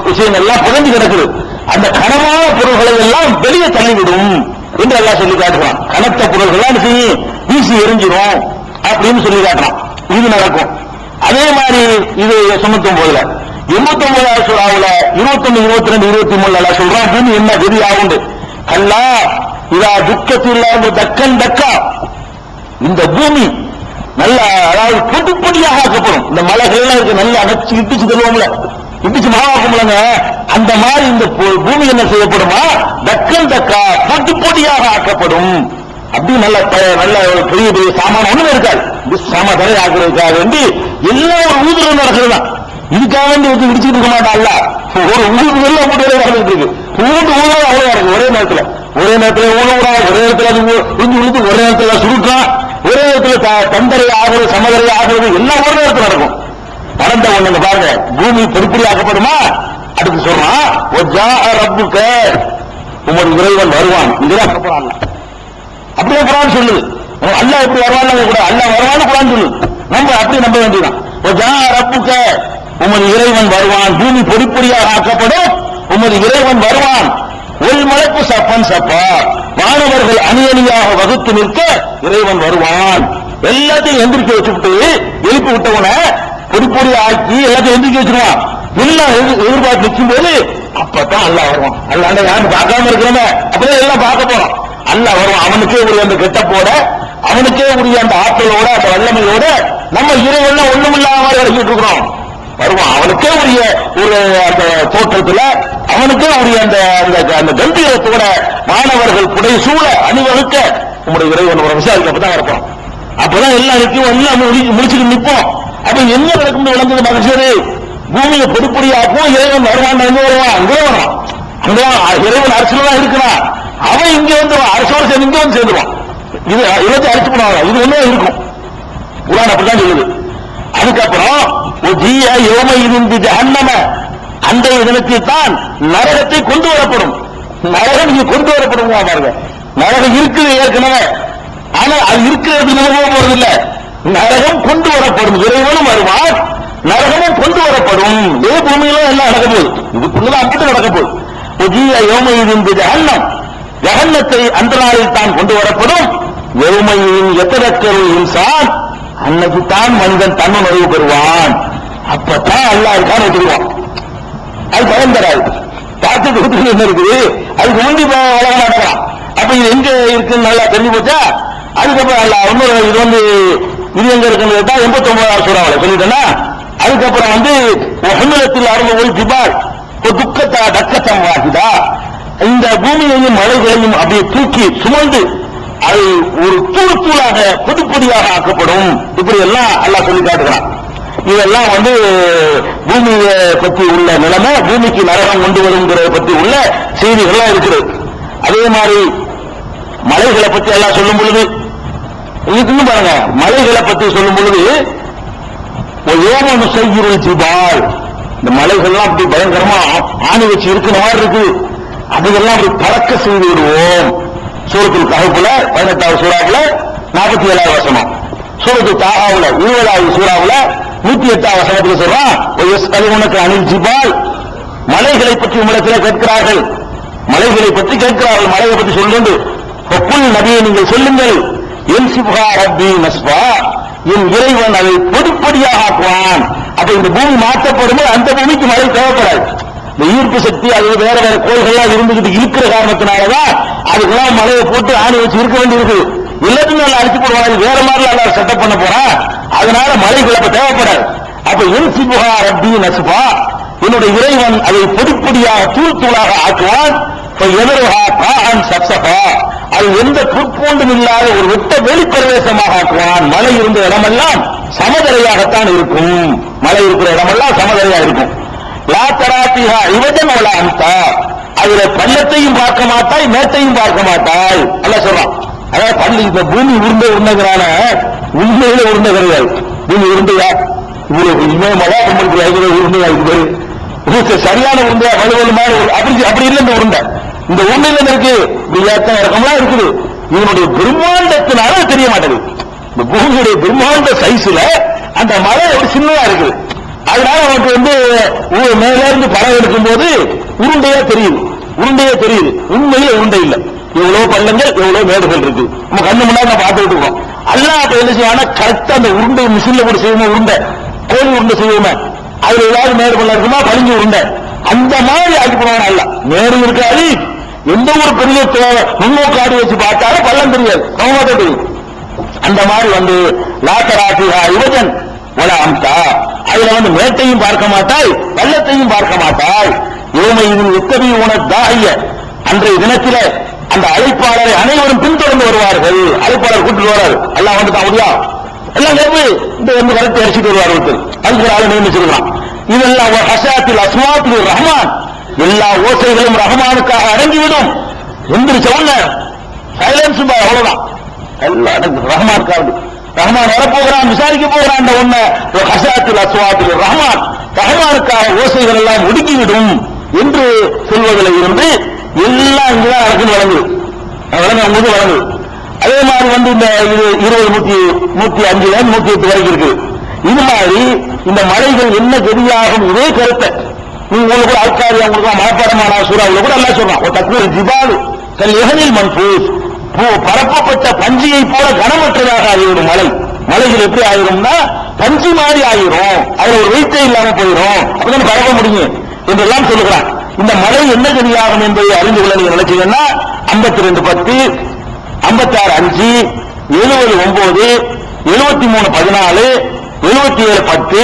[SPEAKER 1] விஷயங்கள் எல்லாம் புதஞ்சு கிடக்குது. அந்த கனமான பொருள்களை எல்லாம் வெளியே தள்ளிவிடும் என்று எல்லாம் சொல்லி காட்டுறான். கனத்த பொருள்கள் வீசி எரிஞ்சிடும் அப்படின்னு சொல்லி காட்டுறான். இது நடக்கும். அதே மாதிரி இது 99ல 89வது சூறாவுல 21, 22, 23 எல்லாம் சொல்றான், பூமி என்ன கதி ஆகுண்டு. அல்லா இதா துக்கத்தில் தக்கன் தக்கா, இந்த பூமி நல்ல, அதாவது பொடிப்பொடியாக ஆக்கப்படும். இந்த மலைகள் இருக்கு, நல்லா அடைச்சு இட்டிச்சு தருவோம்ல, இட்டிச்சு மாவாக்கும்லங்க, அந்த மாதிரி இந்த பூமி என்ன செய்யப்படுமா, தக்கன் தக்கா பொடிப்பொடியாக ஆக்கப்படும். அப்படி நல்ல நல்ல பெரிய பெரிய சாமான ஒண்ணுமே இருக்காது, சாம தலை ஆக்குறதுக்காக வேண்டி எல்லா ஒரு ஊதுறது நடக்குதுதான். இதுக்காக வேண்டி இடிச்சுட்டு இருக்க மாட்டான்ல, ஒரு ஊருக்கு எல்லாம் போட்டு நடந்துட்டு இருக்கு. ஊட்டு ஊழல் அவ்வளவு நடக்கும். ஒரே நேரத்தில் ஊழல், ஒரே நேரத்தில் இஞ்சி விழுத்து, ஒரே நேரத்தில் சுருக்கம், ஒரே நேரத்தில் தந்தரை ஆகுறது, சமதரை ஆகுறது எல்லாம் ஒரு நேரத்தில் நடக்கும். நடந்த ஒண்ணு பாருங்க, பூமி பொறுப்படி ஆக்கப்படுமா. அடுத்து சொல்றான், ரப்புக்க, உமது இறைவன் வருவான். இதுதான் சொல்றான், அப்படியே குரான் சொல்லுது. அல்லாஹ் எப்படி வருவான் கூட, அல்லாஹ் வருவான்னு குரான் சொல்லுது. நம்ம அப்படி நம்ப வேண்டியதான். ரப்புக்க, உமது இறைவன் வருவான், பூமி பொடிப்பொடியாக ஆக்கப்படும், உமது இறைவன் வருவான். ஒல் மலக்கு சப்பன் சப்பா, மாணவர்கள் அணியணியாக வகுத்து நிற்க இறைவன் வருவான். எல்லாத்தையும் எந்திரிக்க வச்சுட்டு எழுப்பி விட்டவன பொடிப்பொடி ஆக்கி எல்லாத்தையும் எந்திரிக்க வச்சிருவான். எல்லாம் எதிர்பார்த்து நிற்கும் போது அப்பதான் அல்லாஹ் வருவான். அல்லாண்ட யாரும் பார்க்காம இருக்கிறோமே, அப்படியே எல்லாம் பார்க்க போறோம். அல்லாஹ் வருவான். அவனுக்கே உரிய அந்த கெட்டப்போட, அவனுக்கே உரிய அந்த ஆற்றலோட, அந்த வல்லமையோட நம்ம இறைவன் ஒண்ணுமில்லாத மாதிரி அழைச்சிட்டு இருக்கிறோம். வருவான். அவனுக்கே உரிய ஒரு அந்த தோற்றத்துல, அவனுக்கே உரிய அந்த அந்த கம்பீரத்தோட மாணவர்கள் புடை சூழ அணிவகுக்க உங்களுடைய இறைவன் ஒரு விசாரிக்கப்பதான் இருப்போம். அப்பதான் எல்லாம் நிற்கும், எல்லாம் முடிச்சுட்டு நிற்போம். அப்ப என்ன நடக்கும் விளங்குது மனுஷரு, பூமியை பொடிப்பொடியாக்கும், இறைவன் வருவான். எங்க வருவான்? அங்கே வருவான். அங்கதான் இறைவன் அரசுல தான் இருக்கிறான். அவன் இங்க வந்துருவான், அரசோட சேர்ந்து இங்க வந்து சேர்ந்துருவான். இது இவத்தை அழைச்சு போடுவாங்க. இது ஒண்ணே இருக்கும், குர்ஆன் அப்படிதான் சொல்லுது. அதுக்கப்புறம் அந்த இதனுக்கு தான் நரகத்தை கொண்டு வரப்படும். நரகம் இங்க கொண்டு வரப்படும் பாருங்க. நரகம் இருக்குது ஏற்கனவே, ஆனால் அது இருக்கிறது நமக்கு போறதில்லை. நரகம் கொண்டு வரப்படும். இறைவனும் வருவான், நரகமும் கொண்டு வரப்படும். ஏ பூமியில எல்லாம் நடக்க போகுது, இதுக்குள்ளதான் அப்படி நடக்க போகுது. ஜகன்னத்தை அந்த நாளில் தான் கொண்டு வரப்படும். யௌமையின் யததக்கரு இன்சான், அன்னைக்கு தான் மனிதன் தன்னுணர்வு பெறுவான். அப்பதான் அல்லாஹ் இருக்கான்னு வச்சுக்குவான். அது பயம் தராது. பார்த்துட்டு என்ன இருக்குது, அதுக்கு முந்தி வளர நடக்கலாம். அப்ப இது எங்க இருக்குன்னு நல்லா தெரிஞ்சு போச்சா. அதுக்கப்புறம் அல்ல இன்னொரு இது எங்க இருக்குன்னு கேட்டா 89வது சூறாவுல சொல்லிட்டேன்னா. அதுக்கப்புறம் ஹுமிலத்தில் அருள் போய் ஜிபால் துக்கத்தா டக்கத்தம் வாகிதா, இந்த பூமியையும் மலைகளையும் அப்படியே தூக்கி சுமந்து அது ஒரு தூள் தூளாக பொதுப்பொடியாக ஆக்கப்படும். இப்படி எல்லாம் அல்லாஹ் சொல்லி காட்டுகிறான். இதெல்லாம் பூமியை பற்றி உள்ள நிலைமை, பூமிக்கு நரகம் கொண்டு வருங்கிறத பற்றி உள்ள செய்திகள்லாம் இருக்கிறது. அதே மாதிரி மலைகளை பற்றி எல்லாம் சொல்லும் பொழுது இன்னும் பாருங்க, மலைகளை பற்றி சொல்லும் பொழுது ஓமனு செய்கிற ஜிபால், இந்த மலைகள்லாம் அப்படி பயங்கரமா ஆணி வச்சு இருக்கிற மாதிரி இருக்கு, அதுக்கெல்லாம் அப்படி பறக்க செய்து விடுவோம். சூரத்துல் கஹ்ஃப்ல 18வது சூறாவுல 47வது வசனம், சூரத்துல் தாஹாவுல 20வது சூறாவுல 108வது வசனத்தில் சொல்றான், உனக்கு அனில் ஜிபால், மலைகளை பற்றி உங்களிடத்தில் கேட்கிறார்கள், மலைகளை பற்றி கேட்கிறார்கள், மலையை பற்றி சொல்லுங்கள். புல் நபியை நீங்கள் சொல்லுங்கள், என் சிப்ஹா ரப்பி நஸ்பா, என் இறைவன் அதை பொடிப்பொடியாக ஆக்குவான். அப்ப இந்த பூமி மாற்றப்படும், அந்த பூமிக்கு மழை தேவைப்படாது. இந்த ஈர்ப்பு சக்தி அது வேற வேற கோள்கள்லாம் இருந்துகிட்டு இருக்கிற காரணத்தினாலதான் அதுக்கெல்லாம் மழையை போட்டு ஆணி வச்சு இருக்க வேண்டியிருக்கு. எல்லாத்தையும் நல்லா அடிச்சு போடுவாங்க, வேற மாதிரி எல்லாம் செட்டப் பண்ண போறான். அதனால மழைகள் அப்ப தேவைப்படாது. அப்ப என் சிப்ஹா ரப்பி நஸ்பா, என்னுடைய இறைவன் அதை பொடிப்பொடியாக தூள் தூளாக ஆக்குவான். அது எந்த புற்போண்டும் இல்லாத ஒரு வெட்ட வெளிப்பிரவேசமாக ஆக்குவான். மழை இருந்த இடமெல்லாம் சமதரையாகத்தான் இருக்கும், மழை இருக்கிற இடமெல்லாம் சமதரையா இருக்கும். லா தராத்திஹா இவஜன் வல அம்தா, அதுல பள்ளத்தையும் பார்க்க மாட்டாய், மேட்டையும் பார்க்க மாட்டாய். அல்லாஹ் சொல்றான். அதாவது பள்ளி இந்த பூமி உருண்டைங்கிறான உண்மையில உருண்டை கிடையாது. பூமி உருண்டையா இவ்வளவு இமயமலா உங்களுக்கு உருண்டையா இருக்கு, சரியான உருண்டை வலுவலுமான அப்படி இல்லை. இந்த உருண்டை, இந்த உருண்டையில இருக்கு ஏத்தம் இறக்கம்லாம் இருக்குது. இதனுடைய பிரம்மாண்டத்தினால தெரிய மாட்டேங்குது. இந்த பூமியுடைய பிரம்மாண்ட சைஸ்ல அந்த மலை ஒரு சின்னதா இருக்குது. அதனால நமக்கு மேல இருந்து படம் எடுக்கும் போது உருண்டையா தெரியுது, உருண்டையா தெரியுது. உண்மையில உருண்டை இல்லை. எவ்வளவு பள்ளங்கள், எவ்வளவு மேடுகள் இருக்கு, நம்ம கண்ணு முன்னாடி நம்ம பார்த்துட்டு இருக்கோம். அல்லாஹ் அப்ப என்ன செய்வானா, கரெக்டா அந்த உருண்டை மிஷின்ல கூட செய்வோம், உருண்டை கோழி உருண்டை செய்வோமே, அதுல ஏதாவது மேடு பள்ளம் இருக்குமா, பழிஞ்சு உருண்டை அந்த மாதிரி ஆக்கி போடுவாங்க. அல்ல மேடு இருக்காது, எந்த ஒரு பெரிய முன்னோக்காடி வச்சு பார்த்தாலும் பள்ளம் தெரியாது, சமமாக தெரியும். அந்த மாதிரி லாத்தராத்திஹா யுவஜன் வல அம்தா, அதுல மேட்டையும் பார்க்க மாட்டாய், பள்ளத்தையும் பார்க்க மாட்டாய். யோமையின் எத்தனை உனத்தாகிய அன்றைய தினத்தில அந்த அழைப்பாளரை அனைவரும் பின்தொடர்ந்து வருவார்கள். அழைப்பாளர் கூட்டிட்டு வராரு, எல்லாம் வந்துட்டான் முடியா, எல்லாம் இந்த கருத்தை அரிசிட்டு வருவார்கள். அதுக்கு ஒரு ஆளை நியமிச்சிருக்கான். இதெல்லாம் ஹசாத்தில் அஸ்மாத்தில் ரஹ்மான், எல்லா ஓசைகளும் ரஹ்மானுக்காக அடங்கிவிடும். எந்திரிச்ச உடனே சைலன்ஸ், அவ்வளவுதான், எல்லாம் ரஹ்மானுக்காக. ரஹ்மான் வரப்போகிறான், விசாரிக்க போகிறான். ஒண்ணு ஹசாத்தில் அஸ்வாத்தில் ரஹ்மான், ரஹ்மானுக்காக ஓசைகள் எல்லாம் ஒடுக்கிவிடும் என்று சொல்வதில் இருந்து எல்லாம் இங்குதான் நடக்குன்னு வழங்குது, வழங்குது. அதே மாதிரி இந்த 20, 105 108 வரைக்கும் இருக்கு. இது மாதிரி இந்த மலைகள் என்ன கதியாகும், இதே கருத்தை உங்களுக்கு ஆட்காரி அவங்களுக்கு மனப்பாடமான சூறாவில் கூட எல்லாம் சொல்றான். ஒரு தக்குவ ஜிபாலு கல் எஹனில் மன்பூஸ், பரப்பப்பட்ட பஞ்சியை போல கனமற்றதாக ஆகிவிடும் மலை. மலைகள் எப்படி ஆகிரும்னா பஞ்சு மாதிரி ஆகிரும், அதுல ஒரு வெயிட்டே இல்லாம போயிடும், அப்பதான் பரப்ப முடியும் என்றெல்லாம் சொல்லுகிறான். இந்த மலை என்ன கதியாகும் என்பதை அறிந்து கொள்ள நீங்க நினைச்சீங்கன்னா 52:10, 56:5, 70:9, 73:14, 77:10,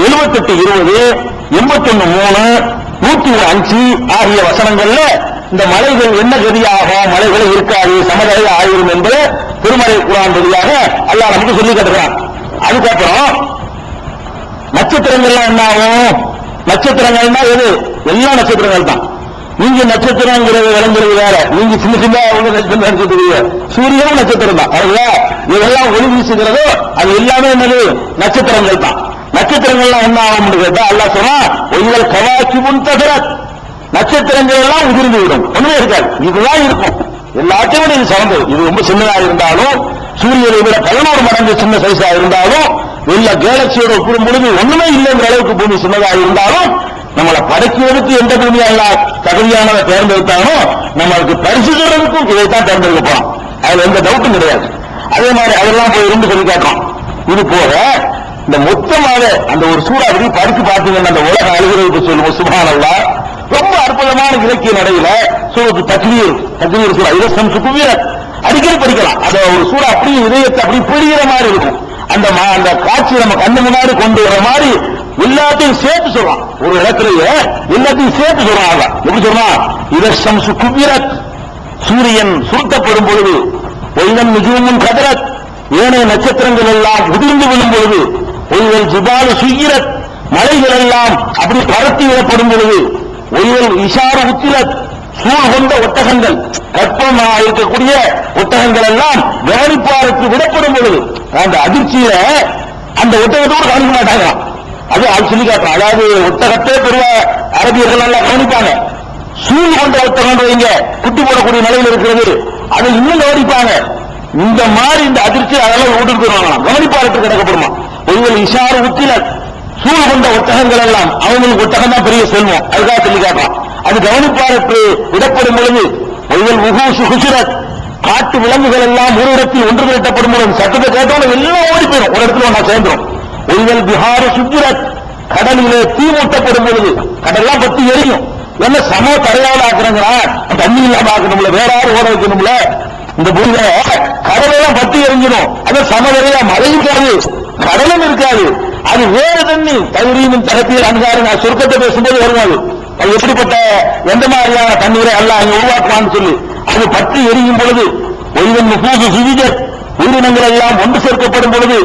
[SPEAKER 1] 78:20, 81:3, 101:5 ஆகிய வசனங்கள்ல இந்த மலைகள் என்ன கதியாகும், மலைகளை இருக்காது, சமதரை ஆயிரும் என்பது திருமலை குர்ஆன் வழியாக அல்லாஹ் நமக்கு சொல்லி காட்டுகிறான். அதுக்கப்புறம் நட்சத்திரங்கள்லாம் என்ன ஆகும், நட்சத்திரங்கள்னா எது, எல்லா நட்சத்திரங்கள் தான். நீங்க நட்சத்திரங்கிறது விளங்குறது வேற, நீங்க சின்ன சின்ன நட்சத்திரம் நினைச்சிட்டு சூரியனும் நட்சத்திரம் தான். இதெல்லாம் ஒளி வீசுகிறதோ அது எல்லாமே என்னது, நட்சத்திரங்கள் தான். நட்சத்திரங்கள்லாம் என்ன ஆகும் கேட்டா அல்லாஹ் சொன்னா ஒய்கள் கவாக்கி முன்தகர, நட்சத்திரங்கள் எல்லாம் உதிர்ந்து விடும், ஒண்ணுமே இருக்காது, இதுதான் இருக்கும். எல்லாத்தையும் இது சமந்தது. இது ரொம்ப சின்னதாக இருந்தாலும், சூரியனை விட 11 மடங்கு சின்ன சைஸா இருந்தாலும், எல்லா கேலக்சியோட ஒப்பிடும் பொழுது ஒண்ணுமே இல்லைங்கிற அளவுக்கு பூமி சின்னதாக இருந்தாலும், நம்மளை படைக்குவதற்கு எந்த பூமி எல்லாம் தகுதியானதை தேர்ந்தெடுத்தாலும் நம்மளுக்கு பரிசு சொல்றதுக்கும் இதைத்தான் தேர்ந்தெடுக்க போறோம். அதுல எந்த டவுட்டும் கிடையாது. அதே மாதிரி அதெல்லாம் போய் இருந்து சொல்லி காட்டுறோம். இது போக இந்த மொத்தமாக அந்த ஒரு சூறா அப்படி படிச்சு பார்த்தீங்கன்னா அந்த உலக அழுகிறதுக்கு சொல்லுவோம் சுப்ஹானல்லாஹ். ரொம்ப அற்புதமான இலக்கிய நடையில சூரத்து தக்வீர் சூறா இதை குவீர அடிக்கடி படிக்கலாம். அந்த ஒரு சூறா அப்படியே இதயத்தை அப்படி புரிகிற மாதிரி இருக்கும். அந்த காட்சி நம்ம கண்ணு முன்னாடி கொண்டு வர மாதிரி எல்லாத்தையும் சேர்த்து சொல்றான். ஒரு இடத்துலயே எல்லாத்தையும் சேர்த்து சொல்றான். எப்படி சொல்றான்? இதம் குவீரத், சூரியன் சுருட்டப்படும் பொழுது, ஒய்தன் நிஜமும் கதரத், ஏனைய நட்சத்திரங்கள் எல்லாம் உதிர்ந்து விழும் பொழுது, ஒய்வல் ஜிபாலு சுயிரத், மலைகள் எல்லாம் அப்படி பரத்தி விடப்படும் பொழுது, ஒய்வல் இஷார உத்திரத், சூழ் கொண்ட ஒட்டகங்கள், கற்பமாக இருக்கக்கூடிய ஒட்டகங்கள் எல்லாம் கவனிப்பாருக்கு விடப்படும் பொழுது, அந்த அதிர்ச்சியில அந்த ஒட்டகத்தோடு கவனிக்க மாட்டாங்க. அது சொல்லி காட்டுறான். அதாவது ஒட்டகத்தே பெரிய அரபியர்கள் எல்லாம் கவனிப்பாங்க. சூழ் கொண்ட ஒட்டகம் வைங்க குட்டி போடக்கூடிய நிலையில் இருக்கிறது, அதை இன்னும் கவனிப்பாங்க. இந்த மாதிரி இந்த அதிர்ச்சி அதெல்லாம் ஓட்டு போயிருவாங்களாம், கவனிப்பாருக்கு கிடக்கப்படுமா. ஒருவர் இஷாறு உத்தில சூழ் கொண்ட ஒட்டகங்கள் எல்லாம் அவங்களுக்கு ஒட்டகம் தான் பெரிய செல்வம், அதுக்காக சொல்லி காட்டுறான். அது கவனிப்பாருக்கு விடப்படும் பொழுது, ஒருவர் முகூசு குசுரத், காட்டு விலங்குகள் எல்லாம் ஒரு இடத்தில் ஒன்று திரட்டப்படும் பொழுது சட்டத்தை கேட்டவங்க எல்லாம் ஓடி போயிடும், ஒரு இடத்துல ஒன்னா சேர்ந்துடும். ஒருவர் பிஹாரு சுஜுரத், கடலிலே தீ மூட்டப்படும் பொழுது கடல்லாம் பத்தி எரியும். என்ன சம தரையால ஆக்குறாங்களா, தண்ணி இல்லாம ஆக்கணும்ல, வேற யாரும் ஓட வைக்கணும்ல. இந்த பூமியில கடலெல்லாம் பத்தி எரிஞ்சிடும். அது சமதரையா மழை இருக்காது, கடலும் இருக்காது. அது வேறு தண்ணி தகுதியும் தரப்பில் அன்றாட நான் சொர்க்கத்தை பேசும்போது வருவாது. அது எப்படிப்பட்ட எந்த மாதிரியான தண்ணீரை அல்லாஹ் அங்க உருவாக்குவான்னு சொல்லி அது பற்றி எரியும் பொழுது, ஒய்வன் முகூது சுவிஜர், உயிரினங்கள் எல்லாம் ஒன்று சேர்க்கப்படும் பொழுது,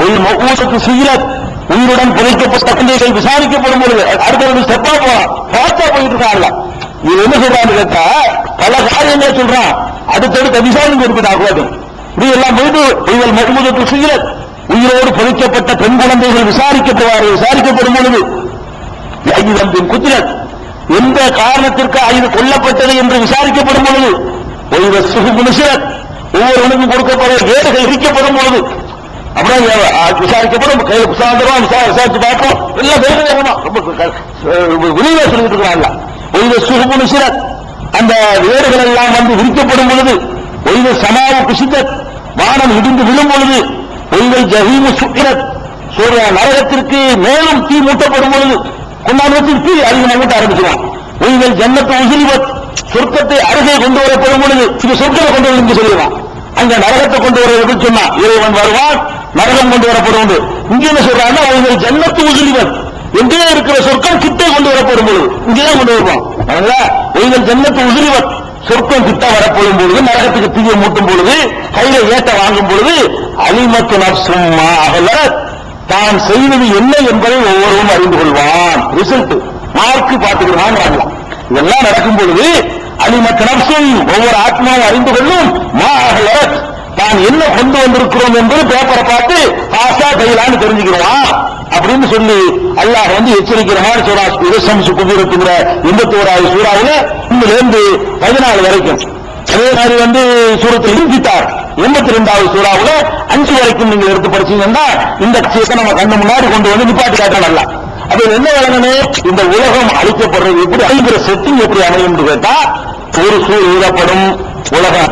[SPEAKER 1] ஒரு முகூதுக்கு சீரத், உயிருடன் புதைக்கப்பட்ட குழந்தைகள் விசாரிக்கப்படும் பொழுது, அடுத்த ஸ்டெப்பா போறான், ஃபாஸ்டா போயிட்டு இருக்காங்க. இது என்ன சொல்றான்னு கேட்டா பல காரியங்கள் சொல்றான். அடுத்தடுத்த விசாரணை கொடுக்கிறாங்க. இப்படி எல்லாம் போயிட்டு இவள் முகமது சீரத், உயிரோடு புதைக்கப்பட்ட பெண் குழந்தைகள் விசாரிக்கப்படும் பொழுது, குத்திரத், எந்த காரணத்திற்கு இது கொல்லப்பட்டது என்று விசாரிக்கப்படும் பொழுது, ஒவ்வொருவனுக்கும் கொடுக்கப்பட ஏடுகள் விரிக்கப்படும் பொழுது, அப்படியே விசாரிக்கப்படும், கையில் புசாந்திரம் விசாரிச்சு பார்ப்போம், எல்லாம் வேகமா ரொம்ப விரிவா சொல்லிட்டு இருக்கிறாங்க. ஒய்வ சுகுபுனு சிரத், அந்த வேடுகள் எல்லாம் வந்து விரிக்கப்படும் பொழுது, ஒய்வ சமாவு குசிதத், வானம் இடிந்து விழும் பொழுது, ஒய்வை ஜஹீமு சுக்கிரத், சூரிய நரகத்திற்கு மேலும் தீ மூட்டப்படும் பொழுது, கொண்டாந்து தீ அதிகமாக மூட்ட ஆரம்பிச்சுவான். ஒய்வல் ஜன்னத்து உசிலிவத், சொர்க்கத்தை அருகே கொண்டு வரப்படும் பொழுது இது சொர்க்கத்தை கொண்டு வந்து சொல்லுவான். அங்க நரகத்தை கொண்டு வர சொன்னா இறைவன் வருவான், நரகம் கொண்டு வரப்படும். இங்க என்ன சொல்றாங்க, அவர்கள் ஜன்னத்து உசிலிவத், எங்கே இருக்கிற சொர்க்கம் கிட்டே கொண்டு வரப்படும் பொழுது இங்கேதான் கொண்டு வருவான். ஒய்வல் ஜன்னத்து உசிலிவத், சொர்க்கம் கிட்ட வரப்படும் பொழுது, நரகத்துக்கு தீயை மூட்டும் பொழுது, கையில ஏட்ட வாங்கும் பொழுது, அலிமத்து நப்சும்மா அகல, தான் செய்வது என்ன என்பதை ஒவ்வொருவரும் அறிந்து கொள்வான். ரிசல்ட் மார்க்கு பார்த்துக்கிறான். இதெல்லாம் நடக்கும் பொழுது அலிமத்து நப்சும், ஒவ்வொரு ஆத்மாவும் அறிந்து கொள்ளும், மா அகல, தான் என்ன கொண்டு வந்திருக்கிறோம் என்பது பேப்பரை பார்த்து பாசா கையிலான்னு தெரிஞ்சுக்கிறோம் அப்படின்னு சொல்லி அல்லாஹ் எச்சரிக்கிறான். சூரா குபீரத்துங்கிற 81வது சூறாவுல இருந்து 14 வரைக்கும். அதே மாதிரி சூரத்தில் இன்ஃபித்தார் 82வது சூறாவுல 5 வரைக்கும் நீங்க எடுத்து படிச்சீங்கன்னா இந்த விஷயத்தை நம்ம கண்ணு முன்னாடி கொண்டு வந்து நிப்பாட்டி காட்டணும். அது என்ன விளங்கணும், இந்த உலகம் அழிக்கப்படுறது எப்படி, அழிக்கிற செட்டிங் எப்படி அமையும் கேட்டா, ஒரு சூழ் ஊழப்படும் உலகம்